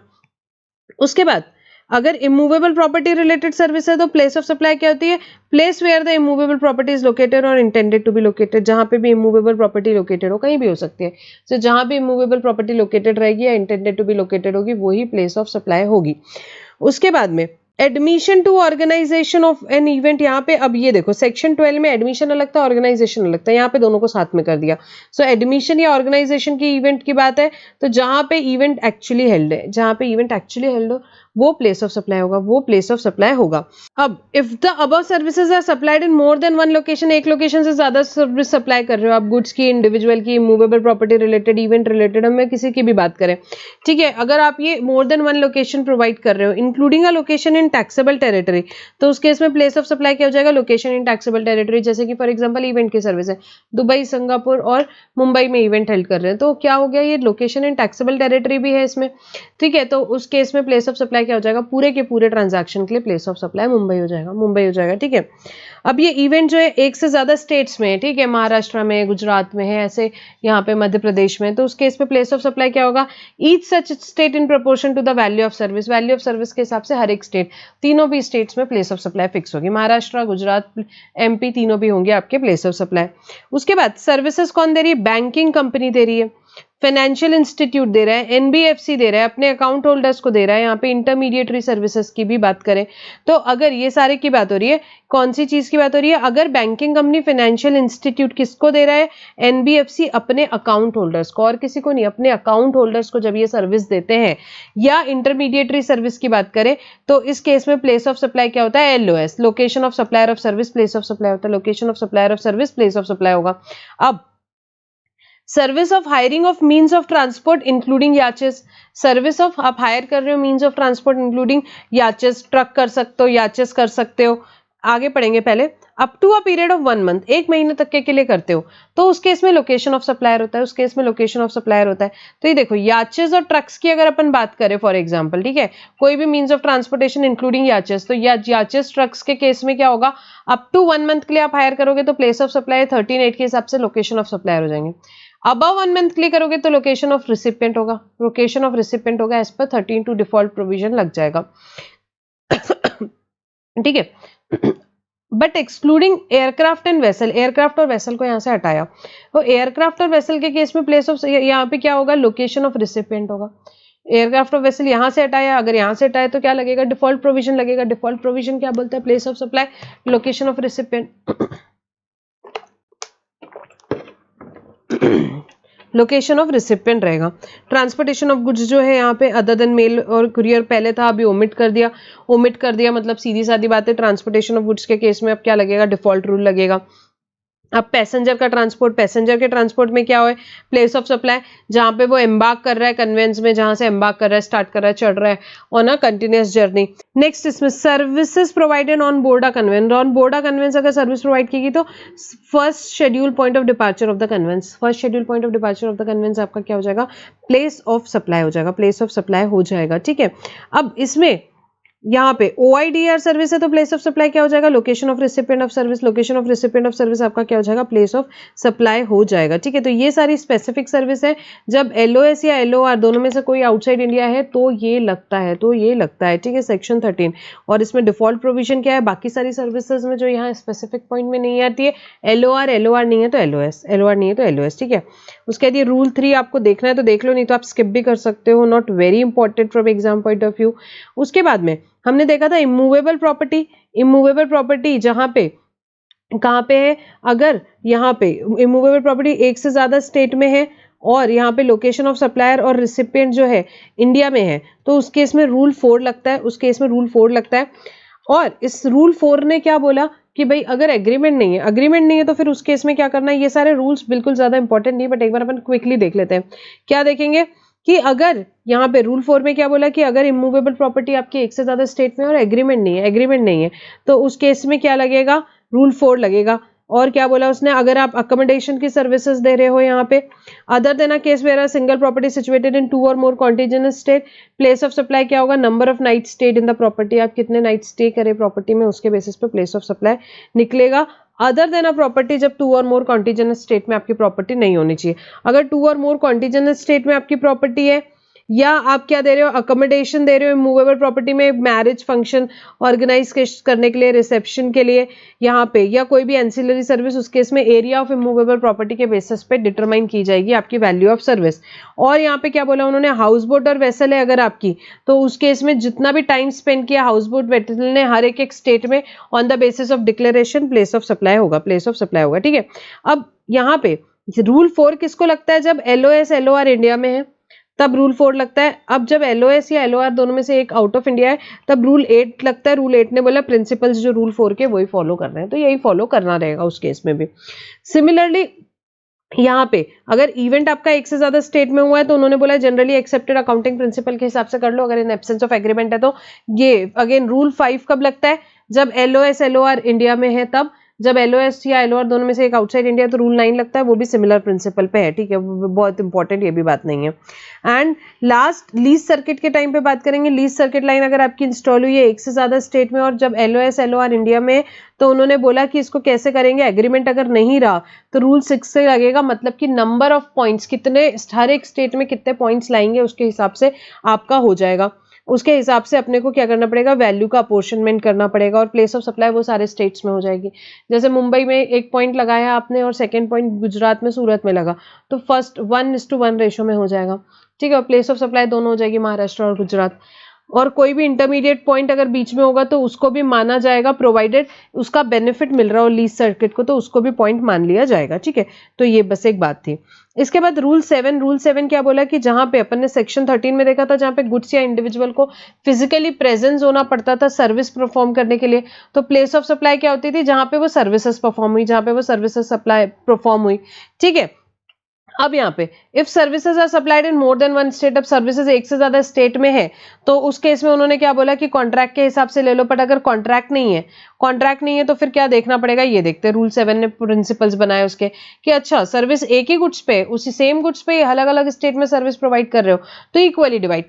उसके बाद अगर इमूवेबल प्रॉपर्टी रिलेटेड सर्विस है तो प्लेस ऑफ सप्लाई क्या होती है, place where the immovable property is located और इंटेंडेड टू बी लोकेटेड, जहां पे भी इमूवेबल प्रॉपर्टी लोकेटेड हो, कहीं भी हो सकती है, तो जहां भी इमूवेबल प्रॉपर्टी लोकेटेड रहेगी या इंटेंडेड टू बी लोकेटेड होगी वही प्लेस ऑफ सप्लाई होगी। उसके बाद में admission to organisation of an event, यहाँ पे अब ये देखो सेक्शन 12 में एडमिशन अलग था, ऑर्गेनाइजेशन अलग था, यहाँ पे दोनों को साथ में कर दिया। सो एडमिशन या ऑर्गेनाइजेशन की इवेंट की बात है तो जहां पे इवेंट एक्चुअली हेल्ड है, जहां पे इवेंट एक्चुअली हेल्ड हो वो प्लेस ऑफ सप्लाई होगा, वो प्लेस ऑफ सप्लाई होगा। अब if the above services are supplied in more than one location, एक लोकेशन से ज्यादा सर्विस सप्लाई कर रहे हो आप, गुड्स की, इंडिविजुअल की, movable property related, event related, हम किसी की भी बात करें, ठीक है, अगर आप ये मोर देन वन लोकेशन प्रोवाइड कर रहे हो including a location in taxable territory, तो उस केस में प्लेस ऑफ सप्लाई क्या हो जाएगा, लोकेशन इन टैक्सेबल टेरिटरी। जैसे कि फॉर एग्जांपल इवेंट की सर्विस है, दुबई, सिंगापुर और मुंबई में इवेंट हेल्ड कर रहे हैं, तो क्या हो गया, ये लोकेशन इन टैक्सेबल टेरिटरी भी है इसमें, ठीक है, तो उस केस में प्लेस ऑफ सप्लाई क्या हो जाएगा, पूरे के पूरे ट्रांजैक्शन के लिए प्लेस ऑफ सप्लाई मुंबई हो जाएगा, मुंबई हो जाएगा, ठीक है। अब ये इवेंट जो है एक से ज्यादा स्टेट्स में है, ठीक है, महाराष्ट्र में, गुजरात में है, ऐसे यहाँ पे मध्य प्रदेश में, तो उस केस पे प्लेस ऑफ सप्लाई क्या होगा, each such state in proportion to the value of service, value of service के हिसाब से हर एक स्टेट, तीनों भी स्टेट्स में प्लेस ऑफ सप्लाई फिक्स होगी, महाराष्ट्र, गुजरात, एमपी, तीनों भी होंगे आपके प्लेस ऑफ सप्लाई। उसके बाद सर्विसेज कौन दे रही है, बैंकिंग कंपनी दे रही है, फाइनेंशियल इंस्टीट्यूट दे रहा है, एनबीएफसी दे रहा है, अपने अकाउंट होल्डर्स को दे रहा है, यहाँ पे इंटरमीडिएटरी सर्विसेज की भी बात करें तो अगर ये सारे की बात हो रही है, कौन सी चीज की बात हो रही है, अगर बैंकिंग कंपनी, फाइनेंशियल इंस्टीट्यूट किसको दे रहा है, एनबीएफसी अपने अकाउंट होल्डर्स को, और किसी को नहीं, अपने अकाउंट होल्डर्स को जब ये सर्विस देते हैं, या इंटरमीडिएटरी सर्विस की बात करें तो इस केस में प्लेस ऑफ सप्लाई क्या होता है, LOS, location of supplier of service place of supply होता है, location of supplier of service place of supply होगा। अब service of hiring of means of transport including याचेस, सर्विस ऑफ आप हायर कर रहे हो मीन्स ऑफ ट्रांसपोर्ट इंक्लूडिंग याचेस, ट्रक कर सकते हो, याचेस कर सकते हो, आगे पढ़ेंगे पहले, up to a period of 1 month, एक महीने तक के लिए करते हो तो उस केस में लोकेशन ऑफ सप्लायर होता है, उस केस में लोकेशन ऑफ सप्लायर होता है। तो ये देखो याचेस और ट्रक्स की अगर अपन बात करें फॉर एग्जांपल, ठीक है, कोई भी मीन्स ऑफ ट्रांसपोर्टेशन इंक्लूडिंग याचेस, तो याचेस ट्रक्स के केस में क्या होगा, अप टू 1 मंथ के लिए आप हायर करोगे तो प्लेस ऑफ सप्लाई 13(8) के हिसाब से लोकेशन ऑफ सप्लायर हो जाएंगे। अबव 1 मंथ के लिए करोगे तो लोकेशन ऑफ रिसिपिएंट होगा, लोकेशन ऑफ रिसिपिएंट होगा, एज पर 13(2) डिफॉल्ट प्रोविजन लग जाएगा, ठीक है। But excluding aircraft and vessel, aircraft और वेसल को यहां से हटाया, तो एयरक्राफ्ट और वेसल के केस में प्लेस ऑफ यहाँ पे क्या होगा, लोकेशन ऑफ रिसिपिएंट होगा। एयरक्राफ्ट और वेसल यहां से हटाया, अगर यहां से हटाया तो क्या लगेगा, डिफॉल्ट प्रोविजन लगेगा। डिफॉल्ट प्रोविजन क्या बोलता है, place of supply, location of recipient, location of recipient रहेगा। ट्रांसपोर्टेशन ऑफ गुड्स जो है यहाँ पे अदर देन मेल और कुरियर पहले था, अभी ओमिट कर दिया, ओमिट कर दिया मतलब सीधी सादी बात है, ट्रांसपोर्टेशन ऑफ गुड्स के केस में अब क्या लगेगा, डिफॉल्ट रूल लगेगा। अब पैसेंजर का ट्रांसपोर्ट, पैसेंजर के ट्रांसपोर्ट में क्या हो, प्लेस ऑफ सप्लाई जहां पे वो एम्बार्क कर रहा है कन्वेंस में, जहां से एम्बार्क कर रहा है, स्टार्ट कर रहा है, चढ़ रहा है on a continuous journey. Next इसमें services provided on board a conveyance, on board a conveyance अगर सर्विस प्रोवाइड की तो first schedule point of departure of the conveyance, first schedule point of departure of the conveyance आपका क्या हो जाएगा, place of supply हो जाएगा, place of supply हो जाएगा, ठीक है। अब इसमें यहाँ पे OIDR सर्विस है तो प्लेस ऑफ सप्लाई क्या हो जाएगा, location of recipient of service, location of recipient of service आपका क्या हो जाएगा, प्लेस ऑफ सप्लाई हो जाएगा, ठीक है। तो ये सारी स्पेसिफिक सर्विस है, जब LOS या LOR दोनों में से कोई आउटसाइड इंडिया है तो ये लगता है, तो ये लगता है, ठीक है, सेक्शन 13। और इसमें डिफॉल्ट प्रोविजन क्या है, बाकी सारी सर्विसेज में जो यहाँ स्पेसिफिक पॉइंट में नहीं आती है, LOR नहीं है तो LOS, LOR नहीं है तो LOS, ठीक है। उसके बाद ये रूल 3 आपको देखना है तो देख लो, नहीं तो आप स्किप भी कर सकते हो, not very important from exam point of view. उसके बाद में हमने देखा था इमूवेबल प्रॉपर्टी, इमूवेबल प्रॉपर्टी जहां पे कहां पे है, अगर यहाँ पे इमूवेबल प्रॉपर्टी एक से ज्यादा स्टेट में है और यहाँ पे लोकेशन ऑफ सप्लायर और रिसिपिएंट जो है इंडिया में है तो उस केस में रूल 4 लगता है, उस केस में रूल 4 लगता है। और इस रूल 4 ने क्या बोला कि भाई अगर एग्रीमेंट नहीं है, अग्रीमेंट नहीं है तो फिर उस केस में क्या करना है, ये सारे रूल्स बिल्कुल ज्यादा इंपॉर्टेंट नहीं, बट एक बार अपन क्विकली देख लेते हैं। क्या देखेंगे कि अगर यहाँ पे रूल 4 में क्या बोला कि अगर इमूवेबल प्रॉपर्टी आपकी एक से ज्यादा स्टेट में और एग्रीमेंट नहीं है तो उस केस में क्या लगेगा, रूल 4 लगेगा। और क्या बोला उसने, अगर आप अकोमोडेशन की सर्विसेज दे रहे हो यहाँ पे, other than a case where a single property situated in 2 और more contiguous state, place of supply क्या होगा, number of night stayed in the property, आप कितने नाइट स्टे करें प्रॉपर्टी में उसके बेसिस पे प्लेस ऑफ सप्लाई निकलेगा। अदर देन अ प्रॉपर्टी जब 2 और मोर कॉन्टिजेंस स्टेट में आपकी प्रॉपर्टी नहीं होनी चाहिए। अगर 2 और मोर कॉन्टिजेंस स्टेट में आपकी प्रॉपर्टी है या आप क्या दे रहे हो, अकोमोडेशन दे रहे हो मूवेबल प्रॉपर्टी में, मैरिज फंक्शन ऑर्गेनाइज करने के लिए, रिसेप्शन के लिए यहाँ पे, या कोई भी एंसिलरी सर्विस, उस केस में एरिया ऑफ इमूवेबल प्रॉपर्टी के बेसिस पे डिटरमाइन की जाएगी आपकी वैल्यू ऑफ सर्विस। और यहाँ पे क्या बोला उन्होंने, हाउस बोट और वेसल है अगर आपकी, तो उस केस में जितना भी टाइम स्पेंड किया हाउस बोट वेसल ने हर एक स्टेट में, on the basis of declaration place of supply होगा, प्लेस ऑफ सप्लाई होगा, ठीक है। अब यहाँ पे रूल 4 किसको लगता है, जब LOS LOR इंडिया में है तब रूल 4 लगता है। अब जब LOS या LOR दोनों में से एक आउट ऑफ इंडिया है तब रूल 8 लगता है। रूल 8 ने बोला प्रिंसिपल्स जो रूल 4 के वही फॉलो कर रहे हैं, तो यही फॉलो करना रहेगा उस केस में भी। सिमिलरली यहाँ पे अगर इवेंट आपका एक से ज्यादा स्टेट में हुआ है तो उन्होंने बोला जनरली एक्सेप्टेड अकाउंटिंग प्रिंसिपल के हिसाब से कर लो, अगर इन एब्सेंस ऑफ एग्रीमेंट है तो। ये अगेन रूल 5 कब लगता है, जब LOS LOR इंडिया में है तब। जब LOS या LOR दोनों में से एक आउटसाइड इंडिया तो रूल 9 लगता है, वो भी सिमिलर प्रिंसिपल पे है, ठीक है, बहुत इंपॉर्टेंट ये भी बात नहीं है। एंड लास्ट लीज सर्किट के टाइम पे बात करेंगे। लीज सर्किट लाइन अगर आपकी इंस्टॉल हुई है एक से ज्यादा स्टेट में और जब LOS LOR इंडिया में, तो उन्होंने बोला कि इसको कैसे करेंगे, एग्रीमेंट अगर नहीं रहा तो रूल 6 से लगेगा, मतलब कि नंबर ऑफ पॉइंट्स कितने, हर एक स्टेट में कितने पॉइंट्स लाएंगे उसके हिसाब से आपका हो जाएगा। उसके हिसाब से अपने को क्या करना पड़ेगा, वैल्यू का अपोर्शनमेंट करना पड़ेगा और प्लेस ऑफ सप्लाई वो सारे स्टेट्स में हो जाएगी। जैसे मुंबई में एक पॉइंट लगाया आपने और सेकंड पॉइंट गुजरात में, सूरत में लगा, तो फर्स्ट 1:1 रेशो में हो जाएगा, ठीक है। प्लेस ऑफ सप्लाई दोनों हो जाएगी, महाराष्ट्र और गुजरात। और कोई भी इंटरमीडिएट पॉइंट अगर बीच में होगा तो उसको भी माना जाएगा, प्रोवाइडेड उसका बेनिफिट मिल रहा हो लीज सर्किट को, तो उसको भी पॉइंट मान लिया जाएगा, ठीक है। तो ये बस एक बात थी। इसके बाद रूल 7 क्या बोला कि जहां पे अपन ने सेक्शन 13 में देखा था, जहां पे गुड्स या इंडिविजुअल को फिजिकली प्रेजेंस होना पड़ता था सर्विस परफॉर्म करने के लिए, तो प्लेस ऑफ सप्लाई क्या होती थी, जहां पे वो सर्विसेज परफॉर्म हुई, जहां पे वो सर्विसेज सप्लाई परफॉर्म हुई, ठीक है। अब यहाँ पे if services are supplied in more than one state, अब सर्विसेज एक से ज्यादा स्टेट में है तो उस केस में उन्होंने क्या बोला कि कॉन्ट्रैक्ट के हिसाब से ले लो, बट अगर कॉन्ट्रैक्ट नहीं है तो फिर क्या देखना पड़ेगा, ये देखते हैं। रूल 7 ने प्रिंसिपल्स बनाए उसके कि अच्छा सर्विस एक ही गुड्स पे, उसी सेम गुड्स पे अलग अलग स्टेट में सर्विस प्रोवाइड कर रहे हो तो इक्वली डिवाइड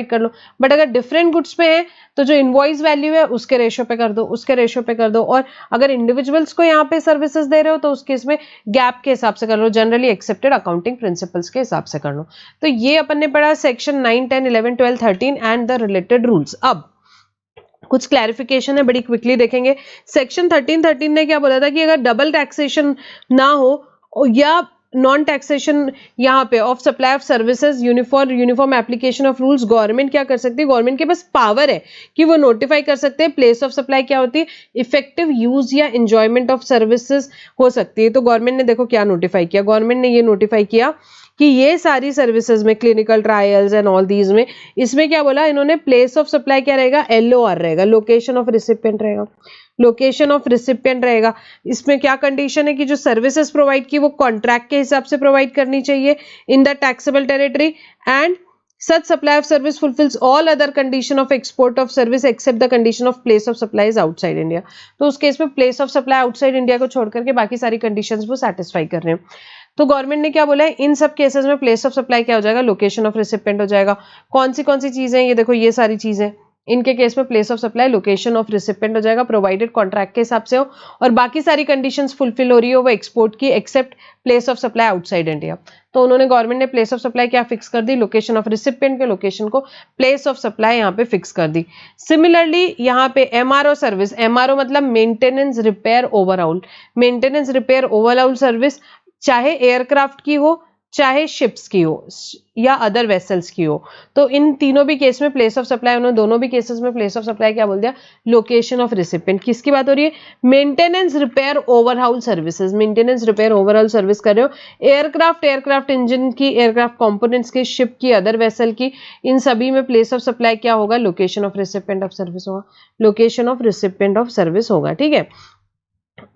कर लो, बट अगर डिफरेंट गुड्स पे है तो जो इनवॉइस वैल्यू है उसके रेशो पे कर दो, और अगर इंडिविजुअल्स को यहाँ पे सर्विसेज दे रहे हो तो उस केस में गैप के हिसाब से कर लो, जनरली एक्सेप्टेड अकाउंटिंग प्रिंसिपल्स के हिसाब से कर लो। तो ये अपन ने पढ़ा section 9, 10, 11, 12, 13 and the related rules. अब कुछ क्लैरिफिकेशन है, बड़ी क्विकली देखेंगे। सेक्शन 13 ने क्या बोला था कि अगर डबल टैक्सेशन ना हो या नॉन टैक्सेशन यहाँ पे of supply of services uniform application of rules, government क्या कर सकती है, गवर्नमेंट के पास पावर है कि वो नोटिफाई कर सकते हैं प्लेस ऑफ सप्लाई क्या होती है, इफेक्टिव यूज या एंजॉयमेंट ऑफ सर्विसेज हो सकती है। तो गवर्नमेंट ने देखो क्या नोटिफाई किया, गवर्नमेंट ने ये नोटिफाई किया कि ये सारी सर्विसेज में, clinical trials and all these में, इसमें क्या बोला इन्होंने, प्लेस ऑफ सप्लाई क्या रहेगा, LOR रहेगा, लोकेशन ऑफ रिसिपिएंट रहेगा। इसमें क्या कंडीशन है कि जो सर्विसेज प्रोवाइड की वो कॉन्ट्रैक्ट के हिसाब से प्रोवाइड करनी चाहिए in the taxable territory, and such supply of service fulfills all other condition of export of service except the condition of place of supply is outside India। तो उस case में place of supply outside India को छोड़ करके बाकी सारी conditions वो satisfy कर रहे हैं। तो गवर्नमेंट ने क्या बोला है, इन सब केसेस में प्लेस ऑफ सप्लाई क्या हो जाएगा, लोकेशन ऑफ रिसिपिएंट हो जाएगा। कौन सी चीजें, ये देखो ये सारी चीजें, इनके केस में place of supply location of recipient हो जाएगा, प्रोवाइडेड कॉन्ट्रैक्ट के हिसाब से हो और बाकी सारी कंडीशंस फुलफिल हो रही हो वो एक्सपोर्ट की, except place of supply outside India. तो उन्होंने गवर्नमेंट ने प्लेस ऑफ सप्लाई क्या फिक्स कर दी, लोकेशन ऑफ रिसिपिएंट के लोकेशन को प्लेस ऑफ सप्लाई यहाँ पे फिक्स कर दी। सिमिलरली यहाँ पे MRO सर्विस, MRO मतलब मेंटेनेंस रिपेयर ओवरऑल सर्विस, चाहे एयरक्राफ्ट की हो चाहे शिप्स की हो या अदर वेसल्स की हो, तो इन तीनों भी केस में प्लेस ऑफ सप्लाई, उन्होंने दोनों भी केसेस में प्लेस ऑफ सप्लाई क्या बोल दिया, लोकेशन ऑफ रिसिपिएंट। किसकी बात हो रही है, maintenance repair overall services, maintenance repair overall service कर रहे हो, एयरक्राफ्ट इंजन की, एयरक्राफ्ट कंपोनेंट्स की, शिप की, अदर वेसल की, इन सभी में प्लेस ऑफ सप्लाई क्या होगा, location of recipient of service होगा, location of recipient of service होगा, ठीक है।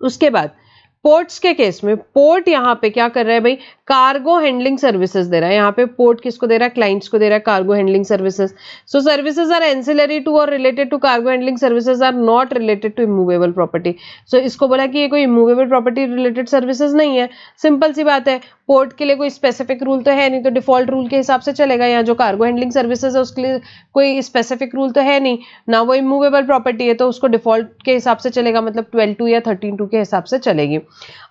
उसके बाद पोर्ट्स के केस में, पोर्ट यहाँ पे क्या कर रहा है भाई, कार्गो हैंडलिंग सर्विसेज दे रहा है। यहाँ पे पोर्ट किसको दे रहा है, क्लाइंट्स को दे रहा है cargo handling services. So services are ancillary to और related to cargo handling services, are not related to immovable property. So इसको बोला कि ये कोई इमूवेबल प्रॉपर्टी रिलेटेड सर्विसेज नहीं है। सिंपल सी बात है, पोर्ट के लिए कोई स्पेसिफिक रूल तो है नहीं, तो डिफॉल्ट रूल के हिसाब से चलेगा। यहाँ जो कार्गो हैंडलिंग सर्विसेज है उसके लिए कोई स्पेसिफिक रूल तो है नहीं ना, वो इमूवेबल प्रॉपर्टी है तो उसको डिफॉल्ट के हिसाब से चलेगा, मतलब 12(2) या 13(2) के हिसाब से चलेगी।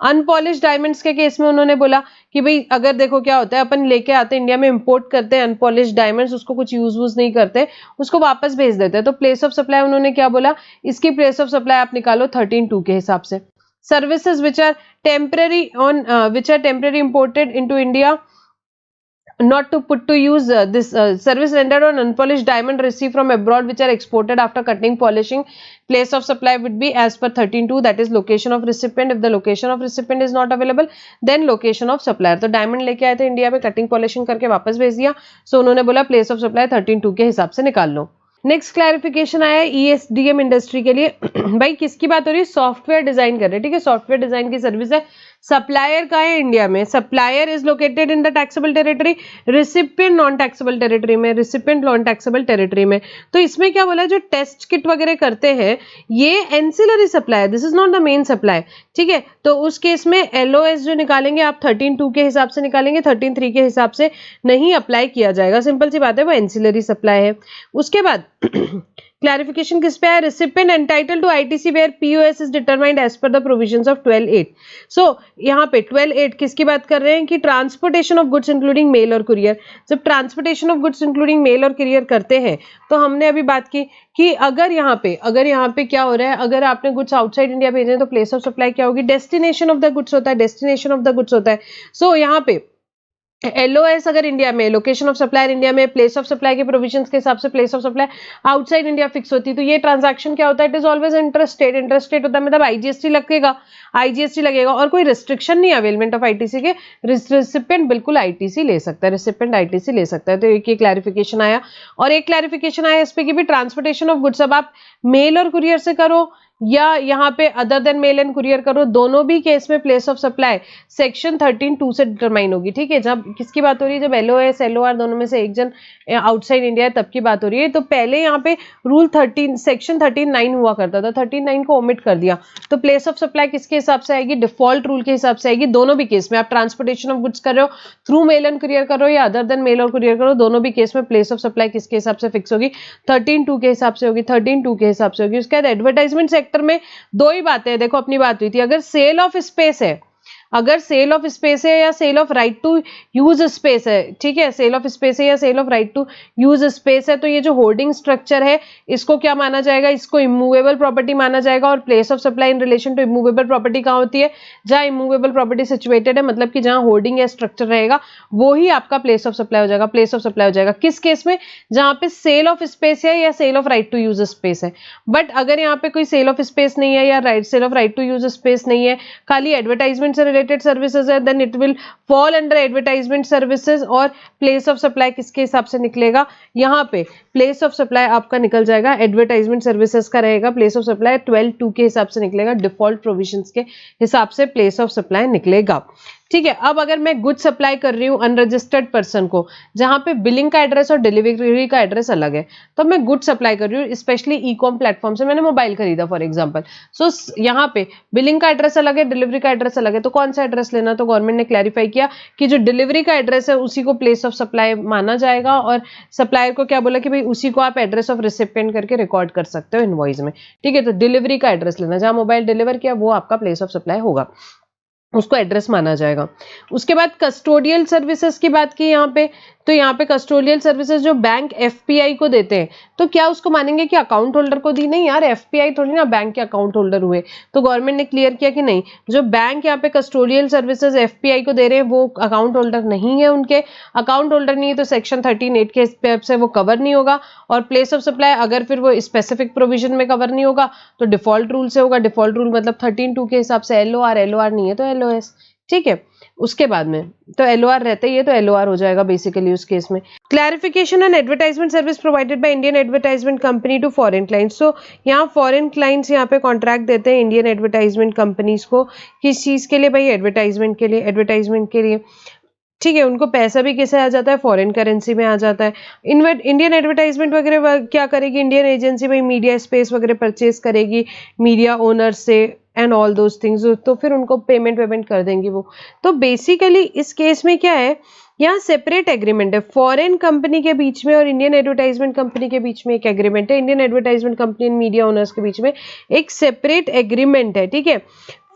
अनपॉलिश डायमंड्स के केस में उन्होंने बोला कि भाई अगर देखो क्या होता है, अपन लेके आते हैं इंडिया में, इंपोर्ट करते हैं अनपॉलिश डायमंड्स, उसको कुछ यूज वूज नहीं करते, उसको वापस भेज देते हैं, तो प्लेस ऑफ सप्लाई उन्होंने क्या बोला, इसकी प्लेस ऑफ सप्लाई आप निकालो 13(2) के हिसाब से। Services which are temporary imported into India not to put to use this service rendered on unpolished diamond received from abroad which are exported after cutting polishing, place of supply would be as per 13(2), that is location of recipient. If the location of recipient is not available then location of supplier। तो diamond लेके आए थे India में, cutting polishing करके वापस भेज दिया, सो उन्होंने बोला प्लेस ऑफ सप्लाई 13(2) के हिसाब से निकाल लो। नेक्स्ट क्लैरिफिकेशन आया ESDM इंडस्ट्री के लिए। भाई किसकी बात हो रही है, सॉफ्टवेयर डिजाइन कर रहे हैं, ठीक है, सॉफ्टवेयर डिजाइन की सर्विस है। सप्लायर का है इंडिया में, supplier is located in the taxable territory, recipient non taxable territory में, रिसिपिएंट नॉन टैक्सेबल टेरिटरी में। तो इसमें क्या बोला है, जो टेस्ट किट वगैरह करते हैं ये ancillary supply, this is not the main supply, ठीक है। तो उस केस में LOS जो निकालेंगे आप 13(2) के हिसाब से निकालेंगे, 13(3) के हिसाब से नहीं अप्लाई किया जाएगा, सिंपल सी बात है, वो एंसिलरी सप्लाई है। उसके बाद क्लैरिफिकेशन किस पे है, recipient entitled to ITC where POS is determined as per the provisions of 12(8). So यहाँ पे 12(8) किसकी बात कर रहे हैं कि transportation of goods including mail और कुरियर। जब transportation of goods including mail और कुरियर करते हैं तो हमने अभी बात की कि अगर यहाँ पे क्या हो रहा है, अगर आपने गुड्स आउटसाइड इंडिया भेजे हैं तो प्लेस ऑफ सप्लाई क्या होगी, डेस्टिनेशन ऑफ द गुड्स होता है, डेस्टिनेशन ऑफ द गुड्स होता है। सो यहाँ पे LOS अगर इंडिया में, लोकेशन ऑफ सप्लायर इंडिया में, प्लेस ऑफ सप्लाई के प्रोविजंस के हिसाब से place of supply outside India fix होती है, तो ये ट्रांजैक्शन क्या होता है, it is always interstate. Interstate होता है मतलब IGST लगेगा और कोई रिस्ट्रिक्शन नहीं है अवेलमेंट ऑफ ITC के, रिसिपिएंट बिल्कुल ITC ले सकता है, रिसिपिएंट ITC ले सकता है। तो एक ये क्लैरिफिकेशन आया, और एक क्लैरिफिकेशन आया इस पे कि भी ट्रांसपोर्टेशन ऑफ गुड्स अब आप मेल और कुरियर से करो या यहाँ पे other then male and courier करो, दोनों भी केस में प्लेस ऑफ सप्लाई सेक्शन 13(2) से डिटरमाइन होगी, ठीक है। जब किसकी बात हो रही है, जब LOS LOR दोनों में से एक जन आउटसाइड इंडिया है तब की बात हो रही है। तो पहले यहाँ पे रूल 13 सेक्शन 13(9) हुआ करता था, 13(9) को ओमिट कर दिया, तो प्लेस ऑफ सप्लाई किसके हिसाब से आएगी, डिफॉल्ट रूल के हिसाब से आएगी। दोनों भी केस में आप ट्रांसपोर्टेशन ऑफ गुड्स कर रहे हो थ्रू मेल एंड कुरियर करो या अदर देन मेल और कुरियर करो, दोनों भी केस में प्लेस ऑफ सप्लाई किसके हिसाब से फिक्स होगी, 13(2) के हिसाब से होगी, 13(2) के हिसाब से होगी। उसके बाद एडवर्टाइजमेंट सेक्टर में दो ही बातें हैं, देखो अपनी बात हुई थी, अगर सेल ऑफ स्पेस है, अगर सेल ऑफ स्पेस है या sale of right to use space है, ठीक है, सेल ऑफ स्पेस है या sale of right to use space है, तो ये जो होर्डिंग स्ट्रक्चर है इसको क्या माना जाएगा, इसको इमूवेबल प्रॉपर्टी माना जाएगा। और place of supply in relation to immovable property कहाँ होती है, जहां इमूवेबल प्रॉपर्टी सिचुएटेड है, मतलब कि जहां होर्डिंग या स्ट्रक्चर रहेगा वो ही आपका प्लेस ऑफ सप्लाई हो जाएगा। प्लेस ऑफ सप्लाई हो जाएगा किस केस में, जहां पे सेल ऑफ स्पेस है या sale of right to use space है। बट अगर यहाँ पे कोई सेल ऑफ स्पेस नहीं है या sale of right to use space नहीं है, खाली एडवर्टाइजमेंट से रिलेटेड सर्विसेज है, then it will fall under advertisement services। और प्लेस ऑफ सप्लाई किसके हिसाब से निकलेगा, यहाँ पे प्लेस ऑफ सप्लाई आपका निकल जाएगा एडवर्टाइजमेंट सर्विसेज का रहेगा, प्लेस ऑफ सप्लाई 12(2) के हिसाब से निकलेगा, डिफॉल्ट प्रोविजंस के हिसाब से प्लेस ऑफ सप्लाई निकलेगा, ठीक है। अब अगर मैं गुड सप्लाई कर रही हूँ अनरजिस्टर्ड पर्सन को, जहां पे बिलिंग का एड्रेस और डिलीवरी का एड्रेस अलग है, तो मैं गुड सप्लाई कर रही हूँ, स्पेशली ई-कॉम प्लेटफॉर्म से मैंने मोबाइल खरीदा फॉर एग्जांपल, सो यहाँ पे बिलिंग का एड्रेस अलग है, डिलीवरी का एड्रेस अलग है, तो कौन सा एड्रेस लेना, तो गवर्नमेंट ने क्लैरिफाई किया कि जो डिलीवरी का एड्रेस है उसी को प्लेस ऑफ सप्लाई माना जाएगा, और सप्लायर को क्या बोला कि भाई उसी को आप एड्रेस ऑफ रिसिपिएंट करके रिकॉर्ड कर सकते हो इनवॉइस में, ठीक है। तो डिलीवरी का एड्रेस लेना, जहां मोबाइल डिलीवर किया वो आपका प्लेस ऑफ सप्लाई होगा, उसको एड्रेस माना जाएगा। उसके बाद कस्टोडियल सर्विसेज की बात की यहाँ पे, तो यहाँ पे कस्टोडियल सर्विसेज जो बैंक FPI को देते हैं, तो क्या उसको मानेंगे कि अकाउंट होल्डर को दी, नहीं यार, FPI थोड़ी ना बैंक के अकाउंट होल्डर हुए। तो गवर्नमेंट ने क्लियर किया कि नहीं, जो बैंक यहाँ पे कस्टोडियल सर्विसेज FPI को दे रहे हैं वो अकाउंट होल्डर नहीं है, उनके अकाउंट होल्डर नहीं है तो सेक्शन 13(8) के हिसाब से वो कवर नहीं होगा। और प्लेस ऑफ सप्लाई अगर फिर वो स्पेसिफिक प्रोविजन में कवर नहीं होगा तो डिफॉल्ट रूल से होगा, डिफॉल्ट रूल मतलब 13(2) के हिसाब से LOR नहीं है तो LOS, ठीक है। उसके बाद में तो LOR रहता ही है तो LOR हो जाएगा बेसिकली उस केस में। Clarification and advertisement service provided by Indian advertisement company to foreign clients. So यहाँ फॉरेन क्लाइंट्स यहाँ पे कॉन्ट्रैक्ट देते हैं इंडियन एडवर्टाइजमेंट कंपनीज को, किस चीज़ के लिए भाई, एडवर्टाइजमेंट के लिए, ठीक है। उनको पैसा भी कैसे आ जाता है, फॉरेन करेंसी में आ जाता है। इंडियन एडवर्टाइजमेंट वगैरह क्या करेगी, इंडियन एजेंसी भाई मीडिया स्पेस वगैरह परचेज करेगी मीडिया ओनर से एंड ऑल दोज थिंग्स, तो फिर उनको पेमेंट कर देंगी वो। तो बेसिकली इस केस में क्या है, यहाँ सेपरेट एग्रीमेंट है फॉरेन कंपनी के बीच में और इंडियन एडवर्टाइजमेंट कंपनी के बीच में एक एग्रीमेंट है, Indian advertisement company and media owners के बीच में एक सेपरेट एग्रीमेंट है, ठीक है।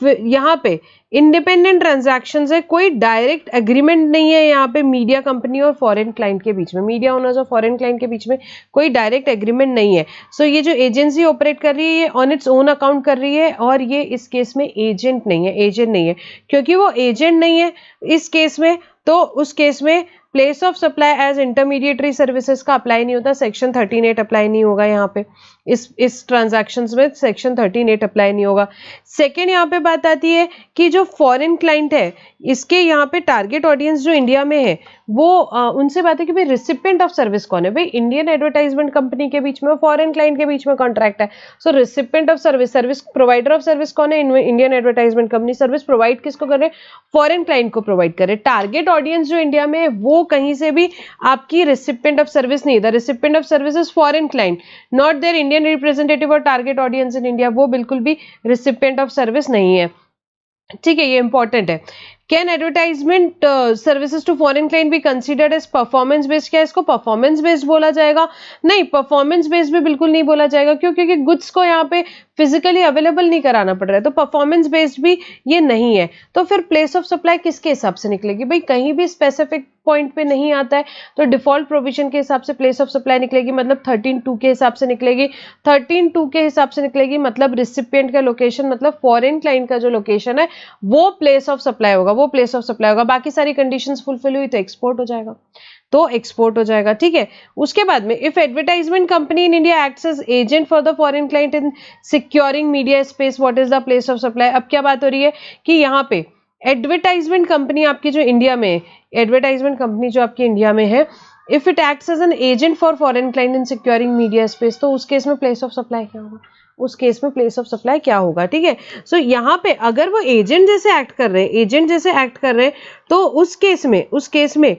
यहाँ पे इंडिपेंडेंट ट्रांजैक्शंस है, कोई डायरेक्ट एग्रीमेंट नहीं है यहाँ पे मीडिया कंपनी और फॉरेन क्लाइंट के बीच में, मीडिया ओनर्स और फॉरेन क्लाइंट के बीच में कोई डायरेक्ट एग्रीमेंट नहीं है। सो ये जो एजेंसी ऑपरेट कर रही है ये ऑन इट्स ओन अकाउंट कर रही है और ये इस केस में एजेंट नहीं है, एजेंट नहीं है। क्योंकि वो एजेंट नहीं है इस केस में, तो उस केस में place of supply as intermediatory services का अप्लाई नहीं होता, सेक्शन 13(8) अप्लाई नहीं होगा यहाँ पे, इस ट्रांजैक्शंस में सेक्शन 13(8) अप्लाई नहीं होगा। सेकेंड यहाँ पे बात आती है कि जो फॉरेन क्लाइंट है इसके यहाँ पे टारगेट ऑडियंस जो इंडिया में है वो उनसे बात है कि भाई रिसिपेंट ऑफ सर्विस कौन है। भाई इंडियन एडवर्टाइजमेंट कंपनी के बीच में और फॉरेन क्लाइंट के बीच में कॉन्ट्रैक्ट है, so recipient of service, service provider of service कौन है, Indian advertisement company. Service provide किसको कर रहे हैं, फॉरेन क्लाइंट को प्रोवाइड कर रहे हैं। टारगेट ऑडियंस जो इंडिया में है वो कहीं से भी आपकी रिसिपेंट ऑफ सर्विस नहीं, the recipient of service is foreign client, not their Indian representative और टारगेट ऑडियंस इन इंडिया, वो बिल्कुल भी रिसिपेंट ऑफ सर्विस नहीं है। ठीक है, ये इंपॉर्टेंट है। Can advertisement services to foreign client भी कंसीडर्ड एज परफॉर्मेंस बेस्ड? क्या इसको परफॉर्मेंस बेस्ड बोला जाएगा? नहीं, परफॉर्मेंस बेस्ड भी बिल्कुल नहीं बोला जाएगा। क्यों? क्योंकि गुड्स को यहाँ पे फिजिकली अवेलेबल नहीं कराना पड़ रहा है, तो परफॉर्मेंस बेस्ड भी ये नहीं है। तो फिर प्लेस ऑफ सप्लाई किसके हिसाब से निकलेगी? भाई कहीं भी स्पेसिफिक पॉइंट पे नहीं आता है तो डिफॉल्ट प्रोविजन के हिसाब से प्लेस ऑफ सप्लाई निकलेगी, मतलब 13(2) के हिसाब से निकलेगी। 13(2) के हिसाब से निकलेगी मतलब रिसिपिएंट का लोकेशन, मतलब फॉरेन क्लाइंट का जो लोकेशन है वो प्लेस ऑफ सप्लाई होगा, वो प्लेस ऑफ सप्लाई होगा। बाकी सारी कंडीशंस फुलफिल हुई तो एक्सपोर्ट हो जाएगा, तो एक्सपोर्ट हो जाएगा। ठीक है, उसके बाद में if advertisement company in India acts as agent for the foreign client in securing media space, what is the place of supply? अब क्या बात हो रही है कि यहाँ पे एडवर्टाइजमेंट कंपनी आपकी जो इंडिया में, एडवर्टाइजमेंट कंपनी जो आपकी इंडिया में है, if it acts as an agent for foreign client in securing media space, तो उस केस में प्लेस ऑफ सप्लाई क्या होगा? उस केस में प्लेस ऑफ सप्लाई क्या होगा? ठीक है, सो यहाँ पे अगर वो एजेंट जैसे एक्ट कर रहे हैं, एजेंट जैसे एक्ट कर रहे हैं, तो उस केस में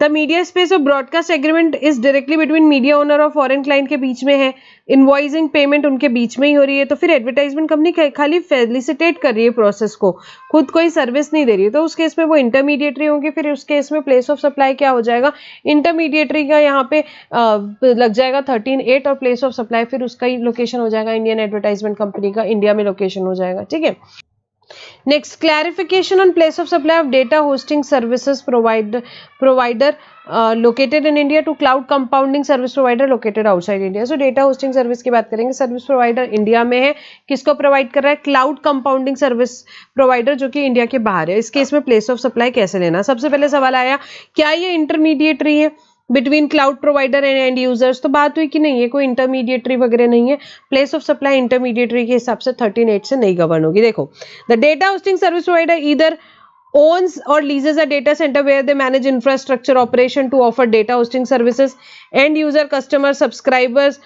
the media space of broadcast agreement is directly between media owner और फॉरेन क्लाइंट के बीच में है, इनवॉइसिंग पेमेंट उनके बीच में ही हो रही है। तो फिर एडवर्टाइजमेंट कंपनी खाली फैसिलिटेट कर रही है प्रोसेस को, खुद कोई सर्विस नहीं दे रही है, तो उस केस में वो इंटरमीडिएटरी होंगे। फिर उस केस में प्लेस ऑफ सप्लाई क्या हो जाएगा? इंटरमीडिएटरी का यहाँ पे लग जाएगा 13(8) और प्लेस ऑफ सप्लाई फिर उसका ही लोकेशन हो जाएगा, इंडियन एडवर्टाइजमेंट कंपनी का इंडिया में लोकेशन हो जाएगा। ठीक है, next clarification on place of supply of data hosting services provider located in India to cloud compounding service provider located outside India. So data hosting service की बात करेंगे, service provider India में है, किसको प्रोवाइड कर रहा है? क्लाउड कंपाउंडिंग सर्विस प्रोवाइडर जो कि इंडिया के बाहर है। इस केस में प्लेस ऑफ सप्लाई कैसे लेना? सबसे पहले सवाल आया क्या ये इंटरमीडिएटरी है between cloud provider and and users? तो बात हुई कि नहीं, ये कोई इंटरमीडिएटरी वगैरह नहीं है। प्लेस ऑफ सप्लाई इंटरमीडिएटरी के हिसाब से 13(8) से नहीं गवर्न होगी। देखो, the data hosting service provider either owns or leases a data center where they manage infrastructure operation to offer data hosting services, end user customers subscribers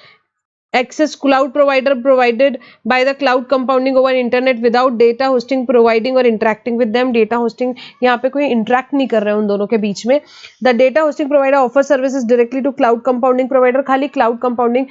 access cloud provider provided by the cloud compounding over internet without data hosting providing or interacting with them। data hosting यहाँ पे कोई interact नहीं कर रहा है उन दोनों के बीच में। the data hosting provider offers services directly to cloud compounding provider, खाली cloud compounding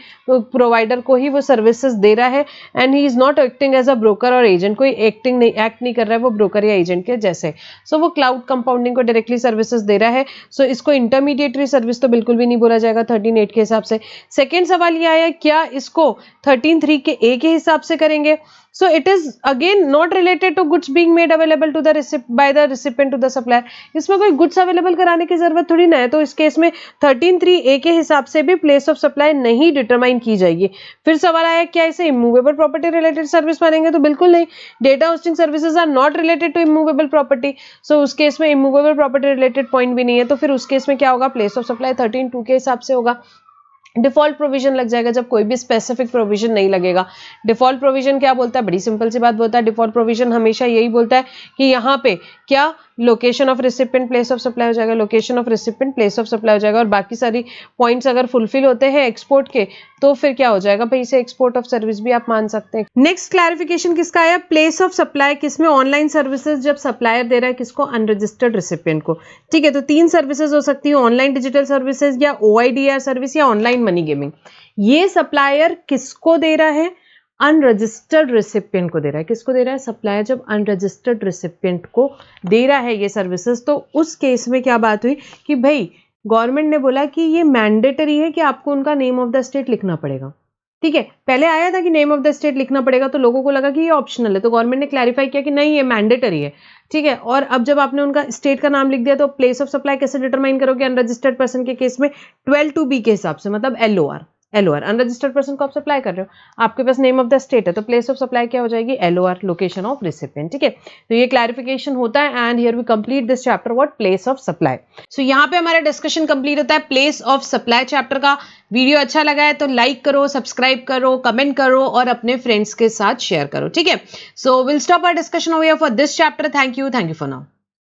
provider को ही वो services दे रहा है, and he is not acting as a broker or agent, कोई act नहीं कर रहा है वो broker या agent के जैसे। so वो cloud compounding को directly services दे रहा है, so इसको intermediary service तो बिल्कुल भी नहीं बोला जाएगा 13(8) के हिसाब से। सेकेंड सवाल ये आया क्या इसको 13(3) के ए के हिसाब से करेंगे? So it is again not related to goods being made available to the by the recipient to the supplier. इसमें कोई गुड्स अवेलेबल कराने की जरूरत थोड़ी ना है, तो इस केस में 13(3) ए के हिसाब से भी प्लेस ऑफ सप्लाई नहीं डिटरमाइन की जाएगी। फिर सवाल आया क्या इसे इमूवेबल प्रॉपर्टी रिलेटेड सर्विस मानेंगे? तो बिल्कुल नहीं, data hosting services are not related to immovable property, so उस केस में इमूवेबल प्रॉपर्टी रिलेटेड पॉइंट भी नहीं है। तो फिर उस केस में क्या होगा? प्लेस ऑफ सप्लाई 13(2) के हिसाब से होगा। डिफॉल्ट प्रोविजन लग जाएगा जब कोई भी स्पेसिफिक प्रोविजन नहीं लगेगा। डिफॉल्ट प्रोविजन क्या बोलता है? बड़ी सिंपल सी बात बोलता है, डिफॉल्ट प्रोविजन हमेशा यही बोलता है कि यहाँ पे क्या location of recipient place of supply हो जाएगा, location of recipient place of supply हो जाएगा, और बाकी सारी पॉइंट्स अगर फुलफिल होते हैं एक्सपोर्ट के तो फिर क्या हो जाएगा भाई, इसे एक्सपोर्ट ऑफ सर्विस भी आप मान सकते हैं। नेक्स्ट क्लैरिफिकेशन किसका आया? प्लेस ऑफ सप्लाई किसमें? ऑनलाइन सर्विसेज जब सप्लायर दे रहा है किसको? अनरजिस्टर्ड रिसिपिएंट को। ठीक है, तो 3 सर्विसेज हो सकती है, ऑनलाइन डिजिटल सर्विसेज या OIDR सर्विस या ऑनलाइन मनी गेमिंग। ये सप्लायर किसको दे रहा है? अनरजिस्टर्ड रिसिपिएंट को दे रहा है। किसको दे रहा है? सप्लायर जब अनरजिस्टर्ड रिसिपिएंट को दे रहा है ये सर्विसेज, तो उस केस में क्या बात हुई कि भाई गवर्नमेंट ने बोला कि ये मैंडेटरी है कि आपको उनका नेम ऑफ द स्टेट लिखना पड़ेगा। ठीक है, पहले आया था कि नेम ऑफ द स्टेट लिखना पड़ेगा, तो लोगों को लगा कि ये ऑप्शनल है, तो गवर्नमेंट ने क्लैरिफाई किया कि नहीं, ये मैंडेटरी है। ठीक है, और अब जब आपने उनका स्टेट का नाम लिख दिया तो प्लेस ऑफ सप्लाई कैसे डिटरमाइन करोगे अनरजिस्टर्ड पर्सन के केस में? 12(2)(b) के हिसाब से, मतलब LOR अनरजिस्टर्ड पर्सन को आप सप्लाई कर रहे हो, आपके पास नेम ऑफ द स्टेट है, तो प्लेस ऑफ सप्लाई क्या हो जाएगी? LOR, location of recipient. ठीक है, तो ये क्लैरिफिकेशन होता है and here we complete this chapter what place of supply. So यहाँ पे हमारा डिस्कशन कंप्लीट होता है प्लेस ऑफ सप्लाई चैप्टर का। वीडियो अच्छा लगा है तो लाइक करो, सब्सक्राइब करो, कमेंट करो और अपने फ्रेंड्स के साथ शेयर करो। ठीक है, so will stop our discussion over here for this chapter. Thank you for now.